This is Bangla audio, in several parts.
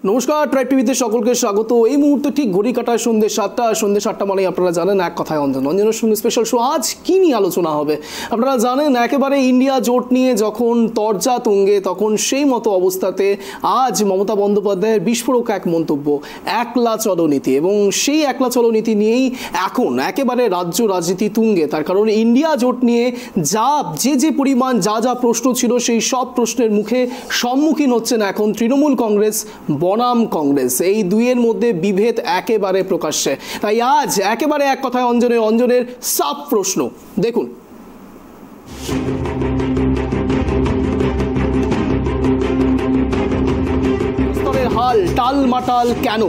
নমস্কার, ট্রাইব টিভিতে সকলকে স্বাগত। এই মুহূর্তে ঠিক ঘড়ি কাটায় সন্ধ্যে 7টা মানে আপনারা জানেন এক কথায় অঞ্জনের সঙ্গে স্পেশাল শো। আজ কি নিয়ে আলোচনা হবে আপনারা জানেন, একেবারে ইন্ডিয়া জোট নিয়ে যখন তরজা তুঙ্গে তখন সেই মতো অবস্থাতে আজ মমতা বন্দ্যোপাধ্যায়ের বিস্ফোরক এক মন্তব্য, একলা চলনীতি, এবং সেই একলা চলনীতি নিয়েই এখন একেবারে রাজ্য রাজনীতি তুঙ্গে। তার কারণ ইন্ডিয়া জোট নিয়ে যে পরিমাণ যা প্রশ্ন ছিল সেই সব প্রশ্নের মুখে সম্মুখীন হচ্ছেন এখন তৃণমূল কংগ্রেস বনাম কংগ্রেস। এই দুইয়ের মধ্যে বিভেদ একেবারে প্রকাশ্যে। তাই আজ একেবারে এক কথায় অঞ্জনের সাফ প্রশ্ন দেখুন। স্তরের হাল টালমাটাল কেন?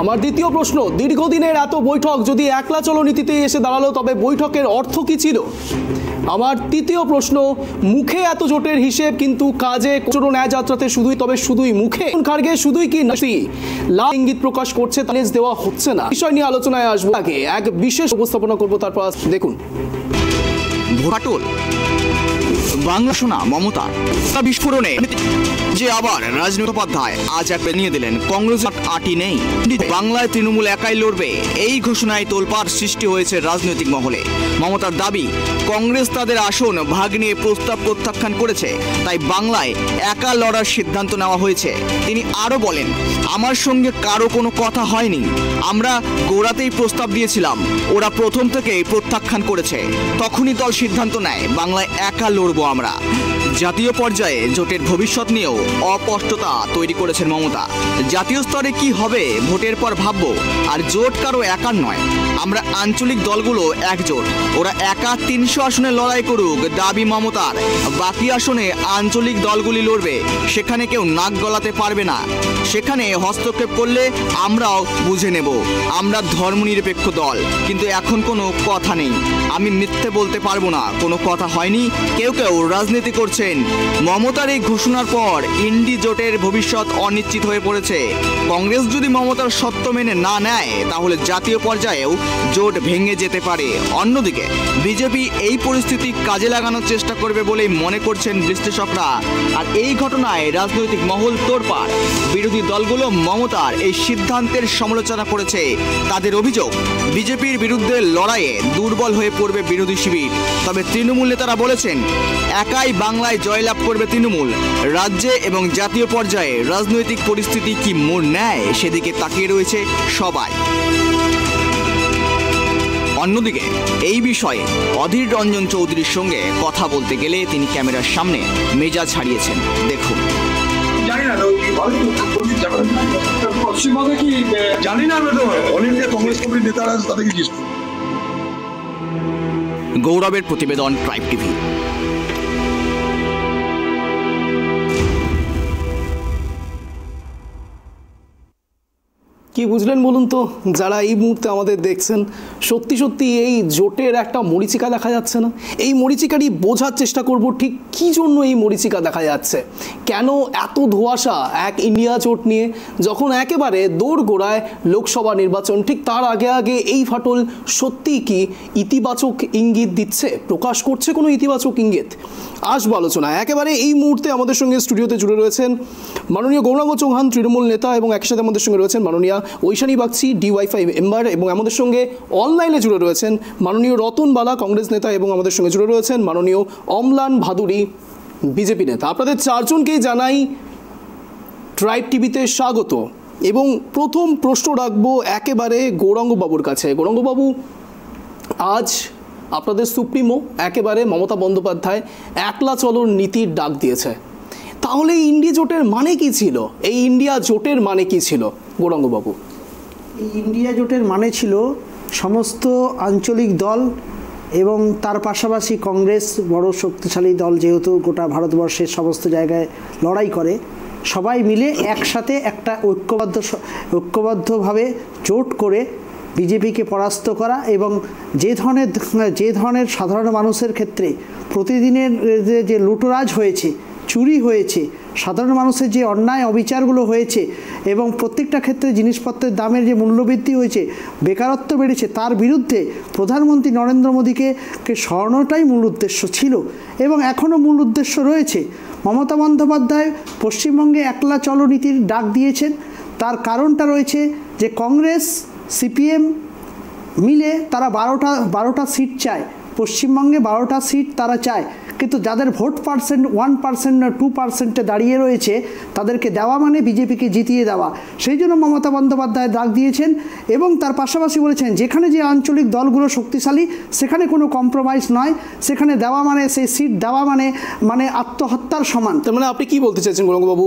আমার দ্বিতীয় প্রশ্ন, দীর্ঘদিনের এত বৈঠক যদি একলা চলনীতিতে এসে দাঁড়ালো তবে বৈঠকের অর্থ কি ছিল? আমার তৃতীয় প্রশ্ন, মুখে এত জোটের হিসেব কিন্তু কাজে কোনো ন্যায় যাত্রাতে শুধুই মুখে খার্গে শুধুই কি লাল ইঙ্গিত প্রকাশ করছে, তালেজ দেওয়া হচ্ছে না। বিষয় নিয়ে আলোচনায় আসবো, আগে এক বিশেষ উপস্থাপনা করবো, তারপর দেখুন। ভোটাটোল বাংলা শোনা মমতা বিস্ফোরণে যে আবার রাজনীতি উপাধ্যায় আজ এক নিয়ে দিলেন কংগ্রেস আটি নেই, বাংলায় তৃণমূল একাই লড়বে। এই ঘোষণায় তোলপাড় সৃষ্টি হয়েছে রাজনৈতিক মহলে। মমতার দাবি, কংগ্রেস তাদের আসন ভাগ নিয়ে প্রস্তাব প্রত্যাখ্যান করেছে, তাই বাংলায় একা লড়ার সিদ্ধান্ত নেওয়া হয়েছে। তিনি আরও বলেন, আমার সঙ্গে কারো কোনো কথা হয়নি, আমরা গোড়াতেই প্রস্তাব দিয়েছিলাম, ওরা প্রথম থেকেই প্রত্যাখ্যান করেছে, তখনই দল সিদ্ধান্ত নেয় বাংলায় একা লড়বো আমরা। জাতীয় পর্যায়ে জোটের ভবিষ্যৎ নিয়েও অস্পষ্টতা তৈরি করেছেন মমতা। জাতীয় স্তরে কি হবে ভোটের পর ভাববো, আর জোট কারো একার নয়, আমরা আঞ্চলিক দলগুলো একজোট, ওরা একা 300 আসনে লড়াই করুক, দাবি মমতার। বাকি আসনে আঞ্চলিক দলগুলি লড়বে, সেখানে কেউ নাক গলাতে পারবে না, সেখানে হস্তক্ষেপ করলে আমরাও বুঝে নেব, আমরা ধর্মনিরপেক্ষ দল। কিন্তু এখন কোনো কথা নেই, আমি মিথ্যে বলতে পারবো না, কোনো কথা হয়নি, কেউ রাজনীতি করছেন। মমতার এই ঘোষণার পর ইন্ডি জোটের ভবিষ্যৎ অনিশ্চিত হয়ে পড়েছে। কংগ্রেস যদি মমতার সত্য মেনে না নেয় তাহলে জাতীয় পর্যায়েও জোট ভেঙে যেতে পারে। অন্যদিকে বিজেপি এই পরিস্থিতি কাজে লাগানোর চেষ্টা করবে বলেই মনে করছেন বিশ্লেষকরা। আর এই ঘটনায় রাজনৈতিক মহল তোড়পাড়। বিরোধী দলগুলো মমতার এই সিদ্ধান্তের সমালোচনা করেছে। তাদের অভিযোগ, বিজেপির বিরুদ্ধে লড়াইয়ে দুর্বল হয়ে পড়বে বিরোধী শিবির। তবে তৃণমূল নেতারা বলেছেন, একাই বাংলায় জয়লাভ করবে তৃণমূল। রাজ্যে এবং জাতীয় পর্যায়ে রাজনৈতিক পরিস্থিতি কি মোড় নেয় সেদিকে তাকিয়ে রয়েছে সবাই। অন্যদিকে এই বিষয়ে অধীর রঞ্জন চৌধুরীর সঙ্গে কথা বলতে গেলে তিনি ক্যামেরার সামনে মেজাজ হারিয়েছেন। দেখুন। পশ্চিমবঙ্গে কি জানি না, কংগ্রেস কমিটির নেতারা তাদেরকে কি? গৌরবের প্রতিবেদন, ট্রাইব টিভি। কি বুঝলেন বলুন তো যারা এই মুহূর্তে আমাদের দেখছেন? সত্যি এই জোটের একটা মরীচিকা দেখা যাচ্ছে না? এই মরীচিকারই বোঝার চেষ্টা করব, ঠিক কী জন্য এই মরীচিকা দেখা যাচ্ছে, কেন এত ধোঁয়াশা এক ইন্ডিয়া জোট নিয়ে, যখন একেবারে দোরগোড়ায় লোকসভা নির্বাচন, ঠিক তার আগে এই ফাটল সত্যিই কি ইতিবাচক ইঙ্গিত দিচ্ছে, প্রকাশ করছে কোনো ইতিবাচক ইঙ্গিত? আসবো আলোচনায়। একেবারে এই মুহূর্তে আমাদের সঙ্গে স্টুডিওতে জুড়ে রয়েছেন মাননীয় গৌরাঙ্গ চৌহান, তৃণমূল নেতা, এবং একই সাথে আমাদের সঙ্গে রয়েছেন মাননীয় ঐশানী বাগচি, DY5 মেম্বার, এবং আমাদের সঙ্গে অনলাইনে জুড়ে রয়েছেন মাননীয় রতন বালা, কংগ্রেস নেতা, এবং আমাদের সঙ্গে জুড়ে রয়েছেন মাননীয় অম্লান ভাদুরী, বিজেপি নেতা। আপনাদের চারজনকেই জানাই ট্রাইব টিভিতে স্বাগত। এবং প্রথম প্রশ্ন রাখবো একেবারে গৌরাঙ্গবাবুর কাছে। গৌরাঙ্গবাবু, আজ আপনাদের সুপ্রিমো একেবারে মমতা বন্দ্যোপাধ্যায় একলা চলন নীতির ডাক দিয়েছে, তাহলে ইন্ডিয়া জোটের মানে কি ছিল? এই ইন্ডিয়া জোটের মানে কি ছিল গৌরাঙ্গবাবু? এই ইন্ডিয়া জোটের মানে ছিল সমস্ত আঞ্চলিক দল এবং তার পাশাপাশি কংগ্রেস বড় শক্তিশালী দল, যেহেতু গোটা ভারতবর্ষের সমস্ত জায়গায় লড়াই করে, সবাই মিলে একসাথে একটা ঐক্যবদ্ধভাবে জোট করে বিজেপিকে পরাস্ত করা, এবং যে ধরনের সাধারণ মানুষের ক্ষেত্রে প্রতিদিনের যে লুটরাজ হয়েছে চুরি হয়েছে, সাধারণ মানুষের যে অন্যায় অবিচারগুলো হয়েছে এবং প্রত্যেকটা ক্ষেত্রে জিনিসপত্রের দামের যে মূল্যবৃদ্ধি হয়েছে, বেকারত্ব বেড়েছে, তার বিরুদ্ধে প্রধানমন্ত্রী নরেন্দ্র মোদীকে সরানোটাই মূল উদ্দেশ্য ছিল এবং এখনও মূল উদ্দেশ্য রয়েছে। মমতা বন্দ্যোপাধ্যায় পশ্চিমবঙ্গে একলা চলো নীতির ডাক দিয়েছেন। তার কারণটা রয়েছে যে কংগ্রেস সিপিএম মিলে তারা 12টা সিট চায়, পশ্চিমবঙ্গে 12টা সিট তারা চায়, কিন্তু যাদের ভোট পার্সেন্ট 1% না 2%-এ দাঁড়িয়ে রয়েছে তাদেরকে দেওয়া মানে বিজেপিকে জিতিয়ে দেওয়া। সেই জন্য মমতা বন্দ্যোপাধ্যায় ডাক দিয়েছেন এবং তার পাশাপাশি বলেছেন যেখানে যে আঞ্চলিক দলগুলো শক্তিশালী সেখানে কোনো কম্প্রোমাইজ নয়, সেখানে দেওয়া মানে সেই সিট দেওয়া মানে আত্মহত্যার সমান। তার মানে আপনি কি বলতে চাইছেন গৌরাঙ্গবাবু,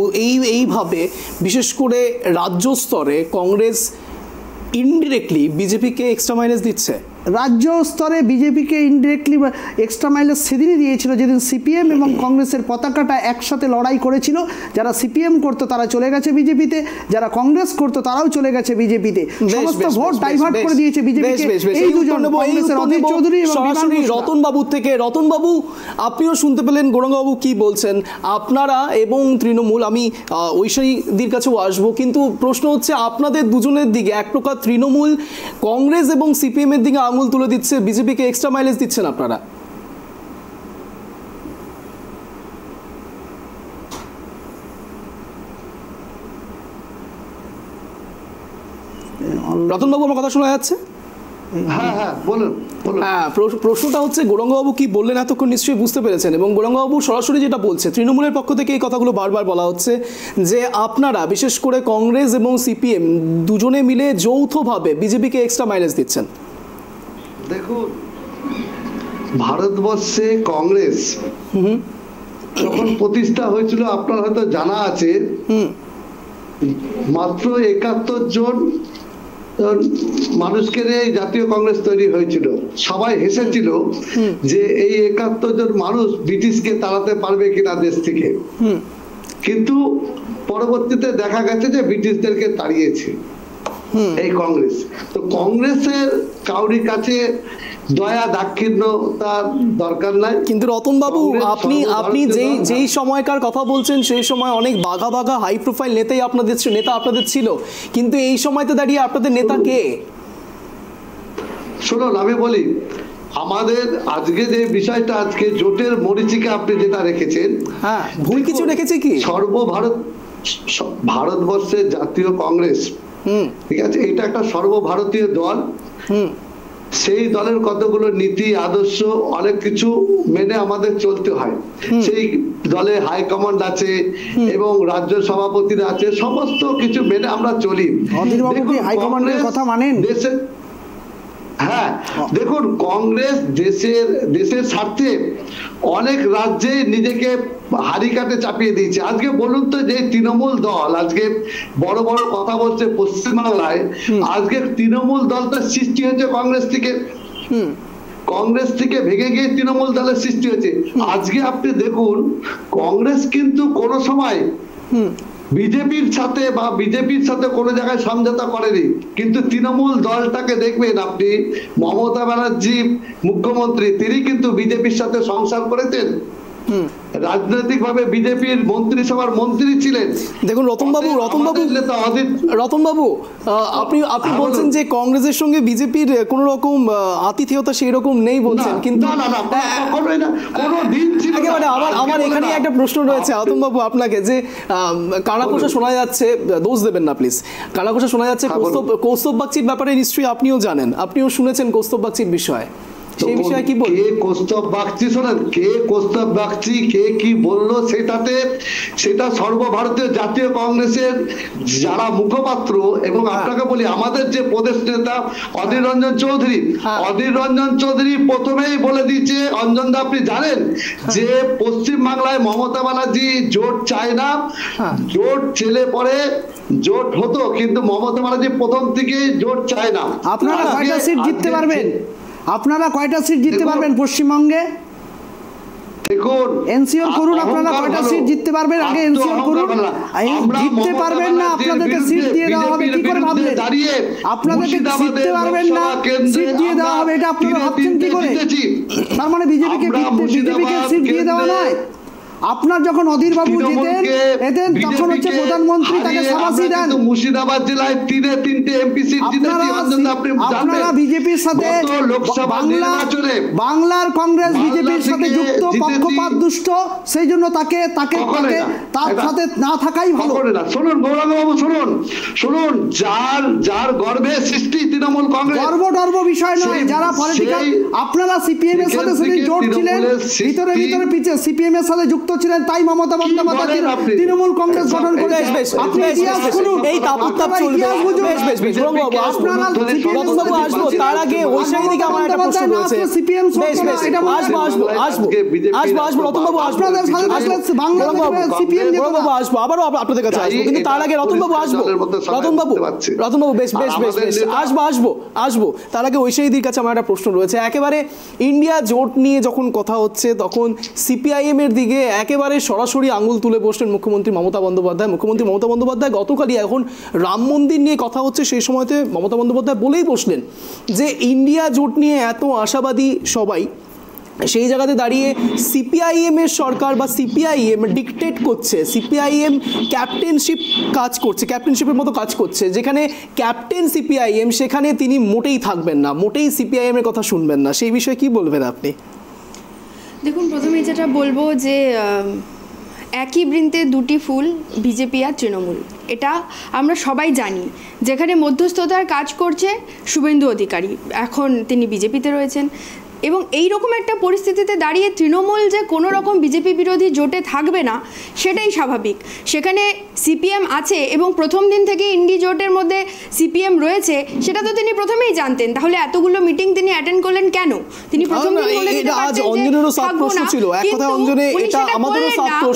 এইভাবে বিশেষ করে রাজ্য স্তরে কংগ্রেস ইনডিরেক্টলি বিজেপিকে এক্সট্রা মাইলেজ দিচ্ছে? রাজ্য স্তরে বিজেপিকে ইনডিরেক্টলি এক্সট্রা মাইলেজ সেদিনই দিয়েছিল যেদিন সিপিএম এবং কংগ্রেসের পতাকাটা একসাথে লড়াই করেছিল। যারা সিপিএম করতো তারা চলে গেছে বিজেপিতে, যারা কংগ্রেস করতো তারাও চলে গেছে বিজেপিতে, সমস্ত ভোট ডাইভার্ট করে দিয়েছে বিজেপিকে এই দুজন, কংগ্রেসের অধীর চৌধুরী এবং রতন বাবুর থেকে। রতন বাবু, আপনিও শুনতে পেলেন গৌরাঙ্গবাবু কি বলছেন। আপনারা এবং তৃণমূল, আমি ঐশীদির কাছেও আসবো, কিন্তু প্রশ্ন হচ্ছে আপনাদের দুজনের দিকে এক প্রকার তৃণমূল কংগ্রেস এবং সিপিএম এর দিকে আঙুল তুলে দিচ্ছে, বিজেপিকে এক্সট্রা মাইলেজ দিচ্ছেন আপনারা। রতনবাবু, আমার কথা শোনা যাচ্ছে? হ্যাঁ বলুন। হ্যাঁ, প্রশ্নটা হচ্ছে গৌরাঙ্গবাবু কি বললেন এতক্ষণ নিশ্চয়ই বুঝতে পেরেছেন, এবং গৌরাঙ্গবাবু সরাসরি যেটা বলছে, তৃণমূলের পক্ষ থেকে এই কথাগুলো বারবার বলা হচ্ছে যে আপনারা বিশেষ করে কংগ্রেস এবং সিপিএম দুজনে মিলে যৌথভাবে বিজেপিকে এক্সট্রা মাইলেজ দিচ্ছেন। দেখুন, ভারতবর্ষে কংগ্রেস যখন প্রতিষ্ঠা হয়েছিল আপনার হয়তো জানা আছে, মাত্র 71 জন মানুষকে নিয়ে জাতীয় কংগ্রেস তৈরি হয়েছিল। সবাই হেসেছিল যে এই 71 জন মানুষ ব্রিটিশকে তাড়াতে পারবে কিনা দেশ থেকে, কিন্তু পরবর্তীতে দেখা গেছে যে ব্রিটিশদেরকে তাড়িয়েছে এই কংগ্রেস। তো কংগ্রেসের কাউরির কাছে দয়া দাক্ষিণ্যতার দরকার নাই। কিন্তু রতনবাবু, আপনি যেই সময়কার কথা বলছেন সেই সময় অনেক বাঘা বাঘা হাই প্রোফাইল নেতা আপনাদের ছিল, কিন্তু এই সময়তে দাঁড়িয়ে আপনাদের নেতা কে? শুনুন, আমি বলি, আমাদের আজকে যে বিষয়টা, আজকে জোটের মরীচিকা আপনি যেটা রেখেছেন, হ্যাঁ, ভুল কিছু রেখেছে কি? ভারতবর্ষের জাতীয় কংগ্রেস, ঠিক আছে, এটা একটা সর্বভারতীয় দল। সেই দলের কতগুলো নীতি আদর্শ অনেক কিছু মেনে আমাদের চলতে হয়। সেই দলে হাইকমান্ড আছে এবং রাজ্য সভাপতিরা আছে, সমস্ত কিছু মেনে আমরা চলি। হাইকমান্ডের কথা মানেন? হ্যাঁ, দেখুন, কংগ্রেস দেশের স্বার্থে অনেক রাজ্যে নিজেকে হারিকাটে চাপিয়ে দিয়েছে। আজকে বলুন তো, যে তৃণমূল দল আজকে বড় বড় কথা বলছে পশ্চিমবাংলায়, আজকে তৃণমূল দলটা সৃষ্টি হয়েছে কংগ্রেস থেকে ভেঙে গিয়ে তৃণমূল দলের সৃষ্টি হয়েছে। আজকে আপনি দেখুন, কংগ্রেস কিন্তু কোনো সময় বিজেপির সাথে কোনো জায়গায় সমঝোতা করেনি, কিন্তু তৃণমূল দলটাকে দেখবেন আপনি, মমতা ব্যানার্জি মুখ্যমন্ত্রী, তিনি কিন্তু বিজেপির সাথে সংসার করেছেন, রাজনৈতিকভাবে বিজেপির মন্ত্রিসভার মন্ত্রী ছিলেন। দেখুন রতনবাবু, আপনি বলছেন যে কংগ্রেসের সঙ্গে বিজেপির কোন রকম আতিথেয়তা সেই রকম নেই বলছেন, কিন্তু একেবারে আমার এখানে একটা প্রশ্ন রয়েছে রতনবাবু আপনাকে, যে কানাঘোষা শোনা যাচ্ছে, দোষ দেবেন না প্লিজ, কানাঘোষা শোনা যাচ্ছে কৌস্তব বাগচির ব্যাপারে, নিশ্চয়ই আপনিও জানেন, আপনিও শুনেছেন কৌস্তব বাগচির বিষয়ে, সেই বিষয়ে কি বলবেন? কে কৌস্তব বাগচি, শোনেন, কে কৌস্তব বাগচি, কে কি বললো, সেটা সর্বভারতীয় জাতীয় কংগ্রেসের যারা মুখপাত্র, এবং আপনাকে বলি, আমাদের যে প্রদেশ নেতা অধীর রঞ্জন চৌধুরী প্রথমেই বলে দিয়েছে, অঞ্জন দা আপনি জানেন যে পশ্চিম বাংলায় মমতা ব্যানার্জি জোট চায় না, জোট ছেলে পরে জোট হতো, কিন্তু মমতা ব্যানার্জি প্রথম থেকেই জোট চায় না। আপনারা কয়টা সিট জিততে পারবেন পশ্চিমবঙ্গে? দেখুন, এনসিওর করুন, আপনারা কয়টা সিট জিততে পারবেন? আগে এনসিওর করুন। জিততে পারবেন না, আপনাদেরকে সিট দিয়ে দেওয়া হবে কি করে ভাবলেন? আপনাদেরকে জিততে পারবেন না, সিট দিয়ে দেওয়া হবে, এটা আপনারা ভাবছেন কি করে? তার মানে বিজেপিকে সিট দিয়ে দেওয়া নয়, আপনার যখন অধীর বাবু যেতেন তখন হচ্ছে প্রধানমন্ত্রী তাকে শাবাশি দেন। মুর্শিদাবাদ জেলায় 3 এমপি সিট জিতেছি, আপনারা বিজেপির সাথে বাংলার কংগ্রেস বিজেপির সাথে যুক্ত, পক্ষপাত দুষ্ট, সেই জন্য তাকে তার সাথে না থাকাই ভালো। শুনুন গৌরাঙ্গবাবু, শুনুন, যার গর্বে সৃষ্টি তৃণমূল কংগ্রেস, গর্ব বিষয় নয়। যারা পলিটিক্যাল, আপনারা সিপিএম এর সাথে জোট ছিলেন, ভিতরে সিপিএম এর সাথে যুক্ত ছিলেন, তাই মমতা বন্দ্যোপাধ্যায় তৃণমূল কংগ্রেস গঠন করেছেন। আপনি ইতিহাস শুনুন, এই তাপতাপ চলবে। বেশ গৌরাঙ্গবাবু আসবো, রতনবাবু আসবো, তার আগে ওই সাইড থেকে আমার একটা প্রশ্ন রয়েছে। সিপিএম আসবো রতনবাবু, আপনাদের সাথে থাকলে বাংলাদেশে সিপিএম গৌরাঙ্গবাবু আসবো, আবারও আপনাদের কাছে আসবো, কিন্তু তার আগে রতনবাবু আসবো। রতনবাবু বেশ আসবো। তার আগে ঐশীদির কাছে আমার একটা প্রশ্ন রয়েছে। একেবারে ইন্ডিয়া জোট নিয়ে যখন কথা হচ্ছে তখন সিপিআইএম এর দিকে একেবারে সরাসরি আঙুল তুলে বসলেন মুখ্যমন্ত্রী মমতা বন্দ্যোপাধ্যায়। মুখ্যমন্ত্রী মমতা বন্দ্যোপাধ্যায় গতকালই, এখন রাম মন্দির নিয়ে কথা হচ্ছে সেই সময়তে মমতা বন্দ্যোপাধ্যায় বলেই বসলেন যে ইন্ডিয়া জোট নিয়ে এত আশাবাদী সবাই, সেই জায়গাতে দাঁড়িয়ে সিপিআইএম এর সরকার বা সিপিআইএম ডিকটেট করছে, সিপিআইএম ক্যাপ্টেনশিপের মতো কাজ করছে, যেখানে ক্যাপ্টেন সিপিআইএম সেখানে তিনি মোটেই থাকবেন না, মোটেই সিপিআইএম এর কথা শুনবেন না। সেই বিষয়ে কি বলবেন আপনি? দেখুন, প্রথমে যেটা বলবো যে একই বৃন্তে দুটি ফুল, বিজেপি আর তৃণমূল, এটা আমরা সবাই জানি। যেখানে মধ্যস্থতার কাজ করছে শুভেন্দু অধিকারী, এখন তিনি বিজেপিতে রয়েছেন, এবং এই রকম একটা পরিস্থিতিতে দাঁড়িয়ে তৃণমূল যে কোনো রকম বিজেপি বিরোধী জোটে থাকবে না সেটাই স্বাভাবিক। সেখানে সিপিএম আছে এবং প্রথম দিন থেকে ইন্ডি জোটের মধ্যে সিপিএম রয়েছে, সেটা তো তিনি প্রথমেই জানতেন। তাহলে এতগুলো মিটিং তিনি অ্যাটেন্ড করলেন কেন? তিনি প্রথম দিন বলে দিতে পারতেন যে থাকবো না,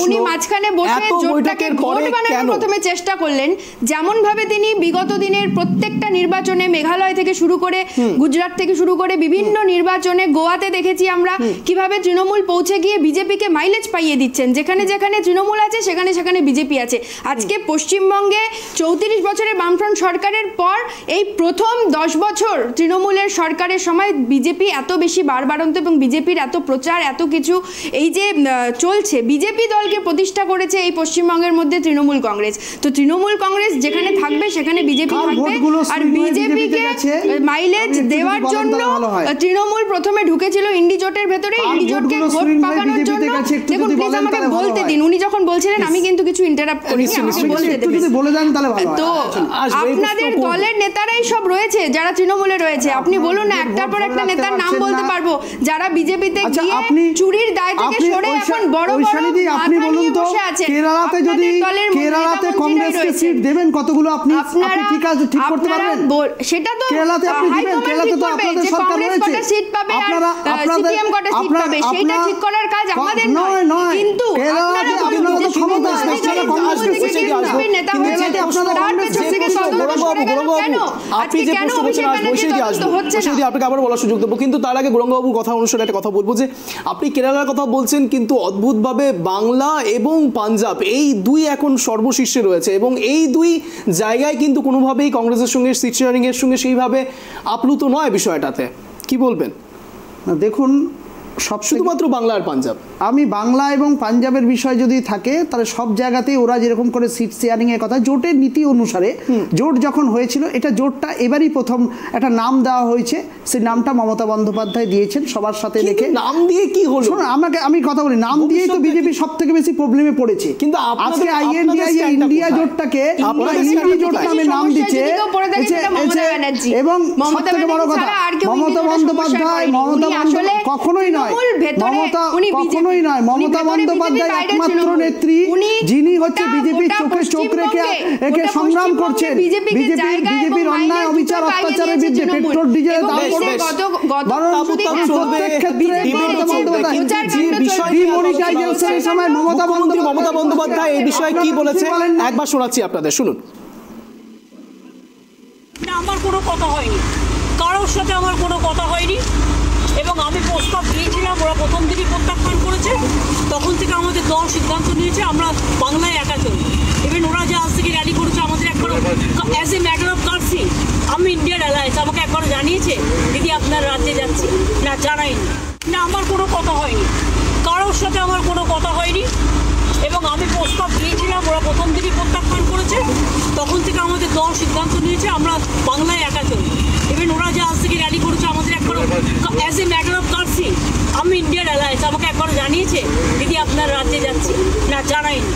উনি মাঝখানে বসে জোটটাকে ঘোট বানানোর প্রথমে চেষ্টা করলেন। যেমন ভাবে তিনি বিগত দিনের প্রত্যেকটা নির্বাচনে, মেঘালয় থেকে শুরু করে গুজরাট থেকে শুরু করে বিভিন্ন নির্বাচনে, গোয়াতে দেখেছি আমরা কিভাবে তৃণমূল পৌঁছে গিয়ে বিজেপিকে মাইলেজ পাইয়ে দিচ্ছেন। যেখানে যেখানে তৃণমূল আছে সেখানে সেখানে বিজেপি আছে। আজকে পশ্চিমবঙ্গে 34 বছরের বামফ্রন্ট সরকারের পর এই প্রথম 10 বছর তৃণমূলের সরকারের সময় বিজেপি এত বেশি বাড়বাড়ন্ত এবং বিজেপির এত প্রচার, এত কিছু এই যে চলছে, বিজেপি দলকে প্রতিষ্ঠা করেছে এই পশ্চিমবঙ্গের মধ্যে তৃণমূল কংগ্রেস। তো তৃণমূল কংগ্রেস যেখানে থাকবে সেখানে বিজেপি থাকবে। আর বিজেপিকে মাইলেজ দেওয়ার জন্য তৃণমূল প্রথমে ঢুকেছিল ইন্ডি জোটের ভেতরে, ইন্ডি জোটকে ভোট পাকানোর জন্য। দেখুন প্লিজ আমাকে বলতে দিন, উনি যখন বলছিলেন আমি কিন্তু কিছু ইন্টারাপ্ট করিনি, আমাকে বলতে দিন। তো আপনাদের দলের নেতারাই সব রয়েছে যারা তৃণমূলে রয়েছে, আপনি বলুন না, একটার পর একটা নেতার নাম বলতে পারবো যারা বিজেপিতে গিয়ে চুরির দায় থেকে সরে এখন বড় বড় আপনি বলুন তো, কেরালাতে যদি কেরালাতে কংগ্রেসকে সিট দেবেন কতগুলো, আপনি ঠিক আছে ঠিক করতে পারবেন? সেটা তো কেরালাতে আপনি দিবেন, কেরালাতে তো আপনাদের সরকার রয়েছে, সিট পাবে আর সিপিএম কত সিট পাবে সেটা ঠিক করার কাজ আমাদের নয়। কিন্তু কেরালাতে আপনারা তো ক্ষমতা আছে, সেটা কংগ্রেস নেতা হয়েছে, তার পেছন থেকে আপনি যে প্রশ্ন করছেন বৈশাখী আপনাকে আবার বলার সুযোগ দেবো, কিন্তু তার আগে গৌরাঙ্গবাবুর কথা অনুসারে একটা কথা বলবো যে আপনি কেরালার কথা বলছেন, কিন্তু অদ্ভুতভাবে বাংলা এবং পাঞ্জাব এই দুই এখন সর্বশীর্ষে রয়েছে, এবং এই দুই জায়গায় কিন্তু কোনোভাবেই কংগ্রেসের সঙ্গে সিট শেয়ারিং এর সঙ্গে সেইভাবে আপ্লুত নয় বিষয়টাতে। কি বলবেন? দেখুন, শুধুমাত্র বাংলা আর পাঞ্জাব, আমি বাংলা এবং পাঞ্জাবের বিষয় যদি থাকে তাহলে সব জায়গাতেই ওরা যেরকম করে সিট শেয়ারিং এর কথা, জোটের নীতি অনুসারে জোট যখন হয়েছিল, এটা জোটটা এবারই প্রথম একটা নাম দেওয়া হয়েছে, সেই নামটা মমতা বন্দ্যোপাধ্যায় দিয়েছেন সবার সাথে দেখে। নাম দিয়ে কি হলো? শোনো, আমি কথা বলি, নাম দিয়েই তো বিজেপি সব থেকে বেশি প্রবলেমে পড়েছে। কিন্তু আজকে ইন্ডিয়া জোটটাকে ইন্ডি জোট নামে নাম দিচ্ছে, এবং সব থেকে বড় কথা মমতা বন্দ্যোপাধ্যায় কখনোই নয়, মমতা বন্দ্যোপাধ্যায় একমাত্র নেত্রী যিনি হচ্ছে বিজেপির চোখে চোখ রেখে একে সংগ্রাম করছেন বিজেপির অন্যায় অবিচার অত্যাচারের বিরুদ্ধে। পেট্রোল ডিজেলের দাম ডিমনিটাইজেশনের সময় মমতা বন্দ্যোপাধ্যায় এই বিষয়ে কি বলেছে একবার শোনাচ্ছি আপনাদের, শুনুন। আমার কোনো কথা হয়নি, কারোর সাথে আমার কোনো কথা হয়নি, এবং আমি প্রস্তাব দিয়েছিলাম, ওরা প্রথম দিনই প্রত্যাখ্যান করেছে। তখন থেকে আমাদের দল সিদ্ধান্ত নিয়েছে আমরা বাংলায় একা চলি। ইভেন ওরা যে আজ থেকে র্যালি করেছে আমাদের একবার অ্যাজ এ ম্যাটার অফ কার্সি, আমি ইন্ডিয়ার অ্যালায়েন্স আমাকে একবার জানিয়েছে দিদি আপনার রাজ্যে যাচ্ছি, না জানাইনি। না, আমার কোনো কথা হয়নি, কারোর সাথে আমার কোনো কথা হয়নি। প্রস্তাব দিয়েছিলাম, ওরা প্রথম দিনই প্রত্যাখ্যান করেছে। তখন থেকে আমাদের দল সিদ্ধান্ত নিয়েছে আমরা বাংলায় একা চলব। ইভেন ওরা যে আজ থেকে র্যালি করেছে, আমাদের একবার অ্যাজ এ ম্যাটার অফ কার্সি আমি ইন্ডিয়ান অ্যালায়েন্স আমাকে একবার জানিয়েছে দিদি আপনার রাজ্যে যাচ্ছি, না জানাইনি।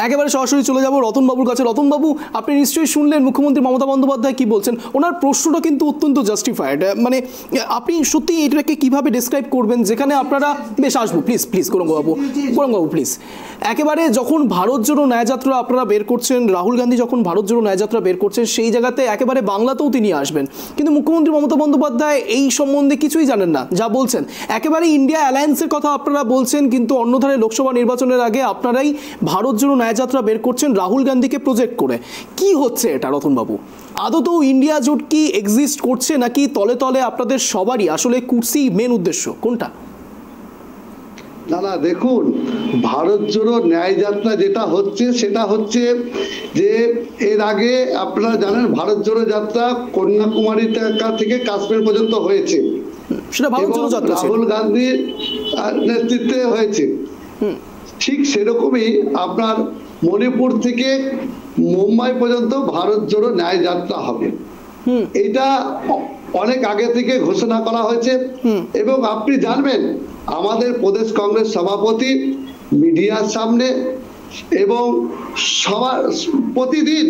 একেবারে সরাসরি চলে যাব রতনবাবুর কাছে। রতনবাবু, আপনি নিশ্চয়ই শুনলেন মুখ্যমন্ত্রী মমতা বন্দ্যোপাধ্যায় কি বলছেন। ওনার প্রশ্নটা কিন্তু অত্যন্ত জাস্টিফাইড। মানে আপনি সত্যি এটাকে কিভাবে ডেসক্রাইব করবেন, যেখানে আপনারা বেশ আসবো প্লিজ গৌরাঙ্গবাবু প্লিজ। একেবারে যখন ভারত জোড়ো ন্যায়যাত্রা আপনারা বের করছেন, রাহুল গান্ধী যখন ভারত জোড়ো ন্যায়যাত্রা বের করছেন, সেই জায়গাতে একেবারে বাংলাতেও তিনি আসবেন, কিন্তু মুখ্যমন্ত্রী মমতা বন্দ্যোপাধ্যায় এই সম্বন্ধে কিছুই জানেন না। যা বলছেন একেবারে ইন্ডিয়া অ্যালায়েন্সের কথা আপনারা বলছেন, কিন্তু অন্যধারে লোকসভা নির্বাচনের আগে আপনারাই ভারত জোড়ো ন্যায়যাত্রা বের করছেন রাহুল গান্ধীকে প্রজেক্ট করে। কি হচ্ছে এটা রতনবাবু? আদৌ ইন্ডিয়া জোট কি এক্সিস্ট করছে, নাকি তলে তলে আপনাদের সবারই আসলে কুর্সি মেন উদ্দেশ্য, কোনটা? না, দেখুন, ভারত জোড়ো ন্যায়যাত্রা যেটা হচ্ছে সেটা হচ্ছে যে এর আগে আপনারা জানেন ভারত জোড়ো যাত্রা কন্যাকুমারী থেকে কাশ্মীর পর্যন্ত হয়েছে, সেটা ভারত জোড়ো যাত্রা রাহুল গান্ধীর নেতৃত্বে হয়েছে। ঠিক সেরকমই আপনার মণিপুর থেকে মুম্বাই পর্যন্ত ভারত জোড়ো ন্যায় যাত্রা হবে। এটা অনেক আগে থেকে ঘোষণা করা হয়েছে এবং আপনি জানবেন আমাদের প্রদেশ কংগ্রেস সভাপতি মিডিয়ার সামনে এবং প্রতিদিন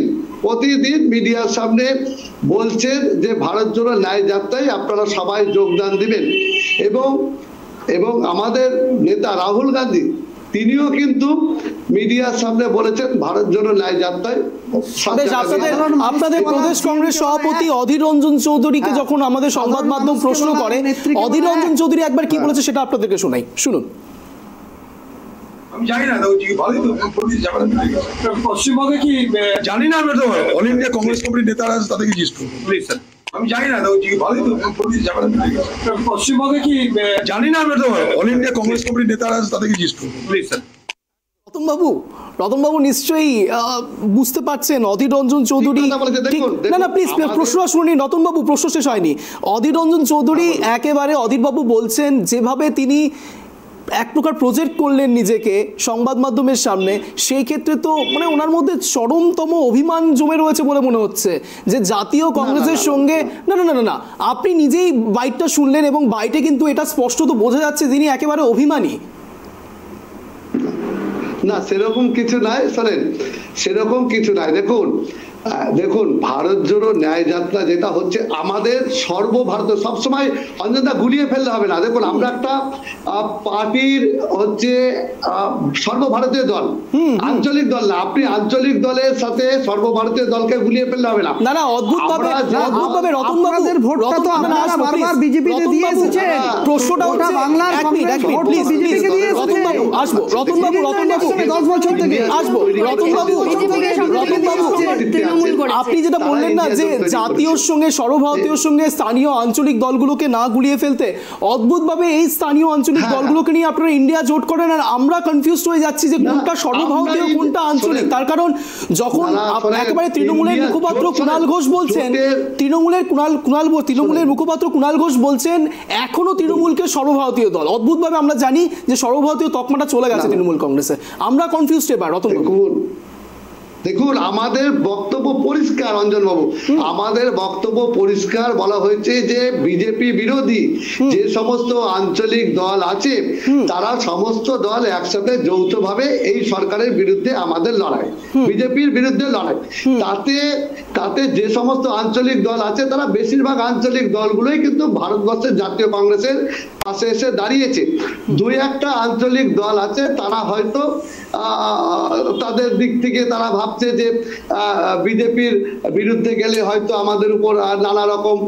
মিডিয়ার সামনে বলছেন যে ভারত জোড়ো ন্যায় যাত্রায় আপনারা সবাই যোগদান দিবেন এবং আমাদের নেতা রাহুল গান্ধী তিনিও কিন্তু মিডিয়ার সামনে বলেছেন ভারত জোড়ো ন্যায় যাত্রায়। আপনাদের প্রদেশ কংগ্রেস সভাপতি অধীর রঞ্জন চৌধুরীকে যখন আমাদের সংবাদ মাধ্যম প্রশ্ন করে, অধীর রঞ্জন চৌধুরী একবার কি বলেছে সেটা আপনাদেরকে শোনাই, শুনুন। আমি জানি না পশ্চিমবঙ্গে কি জানি না, আমি তো অল ইন্ডিয়া কংগ্রেস কমিটির নেতারা তাদেরকে জিজ্ঞেস করবো প্লিজ স্যার। আমি জানি না পশ্চিমবঙ্গে কি জানি না, আমি তো অল ইন্ডিয়া কংগ্রেস কমিটির নেতারা তাদেরকে জিজ্ঞেস করবো প্লিজ স্যার। রতনবাবু নিশ্চয়ই বুঝতে পারছেন অধীর রঞ্জন চৌধুরী, না প্লিজ প্রশ্ন শুনি রতনবাবু, প্রশ্ন শেষ হয়নি। অধীর রঞ্জন চৌধুরী একেবারে অধীরবাবু বলছেন যেভাবে তিনি এক প্রকার প্রজেক্ট করলেন নিজেকে সংবাদ মাধ্যমের সামনে, সেই ক্ষেত্রে তো মানে ওনার মধ্যে চরমতম অভিমান জমে রয়েছে বলে মনে হচ্ছে যে জাতীয় কংগ্রেসের সঙ্গে না আপনি নিজেই বাইটটা শুনলেন এবং বাইটে কিন্তু এটা স্পষ্টত বোঝা যাচ্ছে তিনি একেবারে অভিমানী। না, সেরকম কিছু নাই, শোনেন, সেরকম কিছু নাই। দেখুন ভারত জোড়ো ন্যায় যাত্রা যেটা হচ্ছে আমাদের সর্বভারতীয়, সবসময় অঞ্জনদা গুলিয়ে ফেলতে হবে না। দেখুন আমরা একটা পার্টির হচ্ছে সর্বভারতীয় দল, আঞ্চলিক দল না। আপনি আঞ্চলিক দলের সাথে সর্বভারতীয় দলকে গুলিয়ে ফেলতে হবে না। না অদ্ভুতভাবে রতনবাবুর ভোটটা তো আপনারা বারবার বিজেপিতে দিয়ে এসেছেন। প্রশ্নটা হচ্ছে বাংলার প্লিজ রতনবাবু আসবো, রতনবাবু 10 বছর থেকে আসবো, রতনবাবু আপনি যেটা বললেন না যে জাতীয় সঙ্গে সর্বভারতীয় সঙ্গে স্থানীয় আঞ্চলিক দলগুলোকে না গুলিয়ে ফেলতে, অদ্ভুতভাবে এই স্থানীয় আঞ্চলিক দলগুলোকে নিয়ে আপনারা ইন্ডিয়া জোট করেন আর আমরা কনফিউজড হয়ে যাচ্ছি যে কোনটা সর্বভারতীয় কোনটা আঞ্চলিক। তার কারণ যখন একেবারে তৃণমূলের মুখপাত্র কুণাল ঘোষ বলছেন, তৃণমূলের মুখপাত্র কুণাল ঘোষ বলছেন এখনো তৃণমূলকে সর্বভারতীয় দল। অদ্ভুতভাবে আমরা জানি যে সর্বভারতীয় তকমাটা চলে গেছে তৃণমূল কংগ্রেসে, আমরা কনফিউজড এবার। দেখুন আমাদের বক্তব্য পরিষ্কার অঞ্জন বাবু, আমাদের বক্তব্য পরিষ্কার, বলা হয়েছে যে বিজেপি বিরোধী যে সমস্ত আঞ্চলিক দল আছে তারা সমস্ত দল একসাথে যৌথভাবে এই সরকারের বিরুদ্ধে আমাদের লড়াই, বিজেপির বিরুদ্ধে লড়াই। তাতে যে সমস্ত আঞ্চলিক দল আছে তারা বেশিরভাগ আঞ্চলিক দলগুলোই কিন্তু ভারতবর্ষের জাতীয় কংগ্রেসের পাশে এসে দাঁড়িয়েছে। দুই একটা আঞ্চলিক দল আছে তারা হয়তো তাদের দিক থেকে তারা ভাবছে যে বিজেপির বিরুদ্ধে গেলে হয়তো আমাদের উপর নানা রকম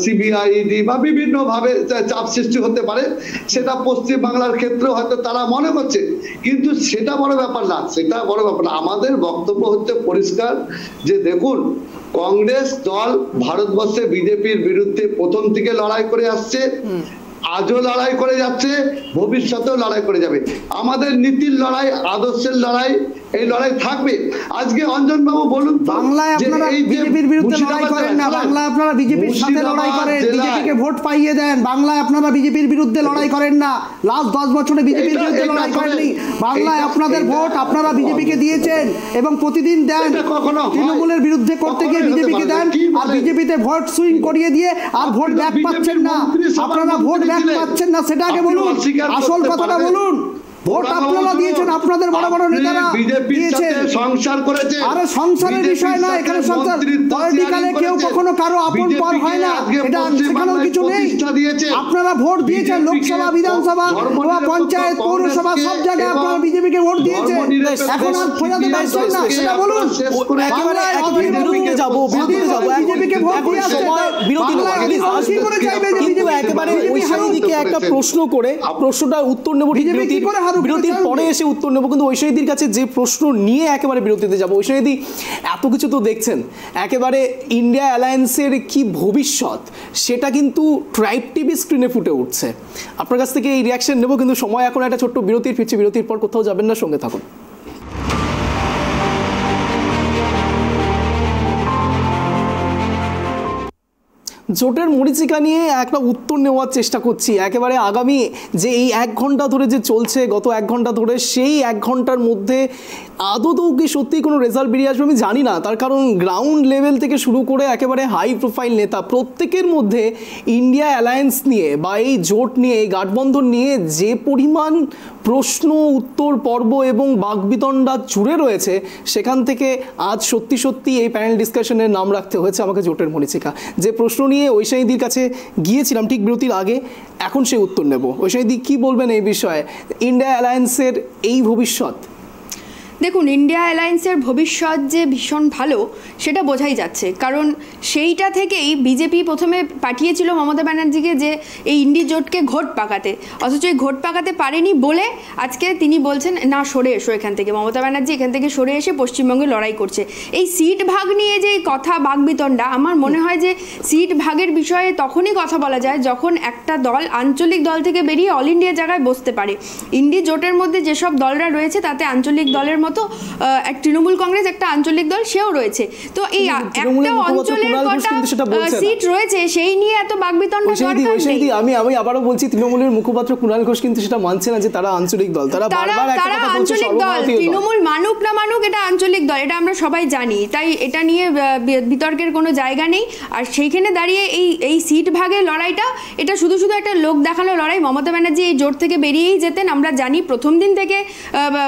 সিবিআই, ইডি বা বিভিন্ন ভাবে চাপ সৃষ্টি হতে পারে, সেটা পশ্চিম বাংলার ক্ষেত্রে হয়তো তারা মনে করছে, কিন্তু সেটা বড় ব্যাপার না, সেটা বড় ব্যাপার না। আমাদের বক্তব্য হচ্ছে পরিষ্কার যে দেখুন কংগ্রেস দল ভারতবর্ষে বিজেপির বিরুদ্ধে প্রথম থেকে লড়াই করে আসছে, আজও লড়াই করে যাচ্ছে, ভবিষ্যতেও লড়াই করে যাবে। আমাদের নীতির লড়াই, আদর্শের লড়াই এই লড়াই থাকবে। আজকে অঞ্জন বাবু বলুন, বাংলায় আপনারা বিজেপির বিরুদ্ধে লড়াই করেন না, বাংলায় আপনারা বিজেপির সাথে লড়াই করেন, বিজেপিকে ভোট পাইয়ে দেন। বাংলায় আপনারা বিজেপির বিরুদ্ধে লড়াই করেন না, লাস্ট 10 বছরে বিজেপির বিরুদ্ধে লড়াই করেননি। বাংলায় আপনাদের ভোট আপনারা বিজেপিকে দিয়েছেন এবং প্রতিদিন দেন। তৃণমূলের বিরুদ্ধে করতে গিয়ে বিজেপিকে দেন, আর বিজেপিতে ভোট সুইং করিয়ে দিয়ে আর ভোট ব্যাক পাচ্ছেন না। আপনারা ভোট ব্যাক পাচ্ছেন না, সেটা আগে বলুন, আসল কথাটা বলুন। ভোট আপনারা দিয়েছেন, আপনাদের বড় বড় নেতারা দিয়েছেন। সংসার করেছে, আরে সংসারের বিষয় না এখানে, সংসার পলিটিক্যালে কেউ কখনো কারো আপন পর হয় না, এটা সেখানেও কিছু নেই। আপনারা ভোট দিয়েছেন লোকসভা, বিধানসভা, পঞ্চায়েত, পৌরসভা, সব জায়গায় আপনারা বিজেপিকে ভোট দিয়েছেন। এখন আর খোঁজাতে পারছেন না, সেটা বলুন। বিজেপিকে ভোট দিয়ে আসছেন, বাংলায় করে চাইবে যে বিজেপি একটা প্রশ্ন করে প্রশ্নটার উত্তর নেব, বিরতির পরে এসে উত্তর নেব। কিন্তু ঐশ্বরীদির কাছে যে প্রশ্ন নিয়ে একেবারে বিরতিতে যাবো, ঐশ্বরীদি এত কিছু তো দেখছেন, একেবারে ইন্ডিয়া অ্যালায়েন্সের কি ভবিষ্যৎ সেটা কিন্তু ট্রাইব টিভি স্ক্রিনে ফুটে উঠছে। আপনার কাছ থেকে এই রিয়াকশন নেব, কিন্তু সময় এখন একটা ছোট্ট বিরতির, ফিরছি বিরতির পর, কোথাও যাবেন না, সঙ্গে থাকুন। জোটের মরীচিকা নিয়ে একটা উত্তর নেওয়ার চেষ্টা করছি। একেবারে আগামী যে এই 1 ঘন্টা ধরে যে চলছে, গত 1 ঘন্টা ধরে, সেই 1 ঘন্টার মধ্যে আদৌ কি সত্যি কোনো রেজাল্ট বেরিয়ে আসবে আমি জানি না। তার কারণ গ্রাউন্ড লেভেল থেকে শুরু করে একেবারে হাই প্রোফাইল নেতা প্রত্যেকের মধ্যে ইন্ডিয়া অ্যালায়েন্স নিয়ে বা এই জোট নিয়ে, এই গাঠবন্ধন নিয়ে যে পরিমাণ প্রশ্ন উত্তর পর্ব এবং বাকবিতণ্ডা জুড়ে রয়েছে, সেখান থেকে আজ সত্যি সত্যি এই প্যানেল ডিসকাশনের নাম রাখতে হয়েছে আমাকে জোটের মরীচিকা। যে প্রশ্ন নিয়ে ঐশানীদির কাছে গিয়েছিলাম ঠিক বিরতির আগে, এখন সেই উত্তর নেব। ঐশানীদি কি বলবেন এই বিষয়ে, ইন্ডিয়া অ্যালায়েন্সের এই ভবিষ্যৎ? দেখুন, ইন্ডিয়া অ্যালায়েন্সের ভবিষ্যৎ যে ভীষণ ভালো সেটা বোঝাই যাচ্ছে, কারণ সেইটা থেকেই বিজেপি প্রথমে পাঠিয়েছিল মমতা ব্যানার্জিকে যে এই ইন্ডি জোটকে ঘোট পাকাতে, অথচ এই ঘোট পাকাতে পারেনি বলে আজকে তিনি বলছেন না সরে এসো এখান থেকে। মমতা ব্যানার্জি এখান থেকে সরে এসে পশ্চিমবঙ্গে লড়াই করছে। এই সিট ভাগ নিয়ে যে কথা বাকবিতণ্ডা, আমার মনে হয় যে সিট ভাগের বিষয়ে তখনই কথা বলা যায় যখন একটা দল আঞ্চলিক দল থেকে বেরিয়ে অল ইন্ডিয়া জায়গায় বসতে পারে। ইন্ডি জোটের মধ্যে যেসব দলরা রয়েছে তাতে আঞ্চলিক দলের মতো এক তৃণমূল কংগ্রেস একটা আঞ্চলিক দল, সেও রয়েছে। তো এই একটা অঞ্চলের কটা সিট রয়েছে সেই নিয়ে এত বাকবিতণ্ডা দরকার নেই। আমি আবারও বলছি, তৃণমূলের মুখপাত্র কুণাল ঘোষ কিন্তু সেটা মানছে না যে তারা আঞ্চলিক দল। তারা আঞ্চলিক দল, তৃণমূল মানুক না মানুক এটা আঞ্চলিক দল, এটা আমরা সবাই জানি। তাই এটা নিয়ে বিতর্কের কোনো জায়গা নেই। আর সেইখানে দাঁড়িয়ে এই সিট ভাগের লড়াইটা, এটা শুধু একটা লোক দেখানো লড়াই। মমতা ব্যানার্জি এই জোট থেকে বেরিয়েই যেতেন। আমরা জানি প্রথম দিন থেকে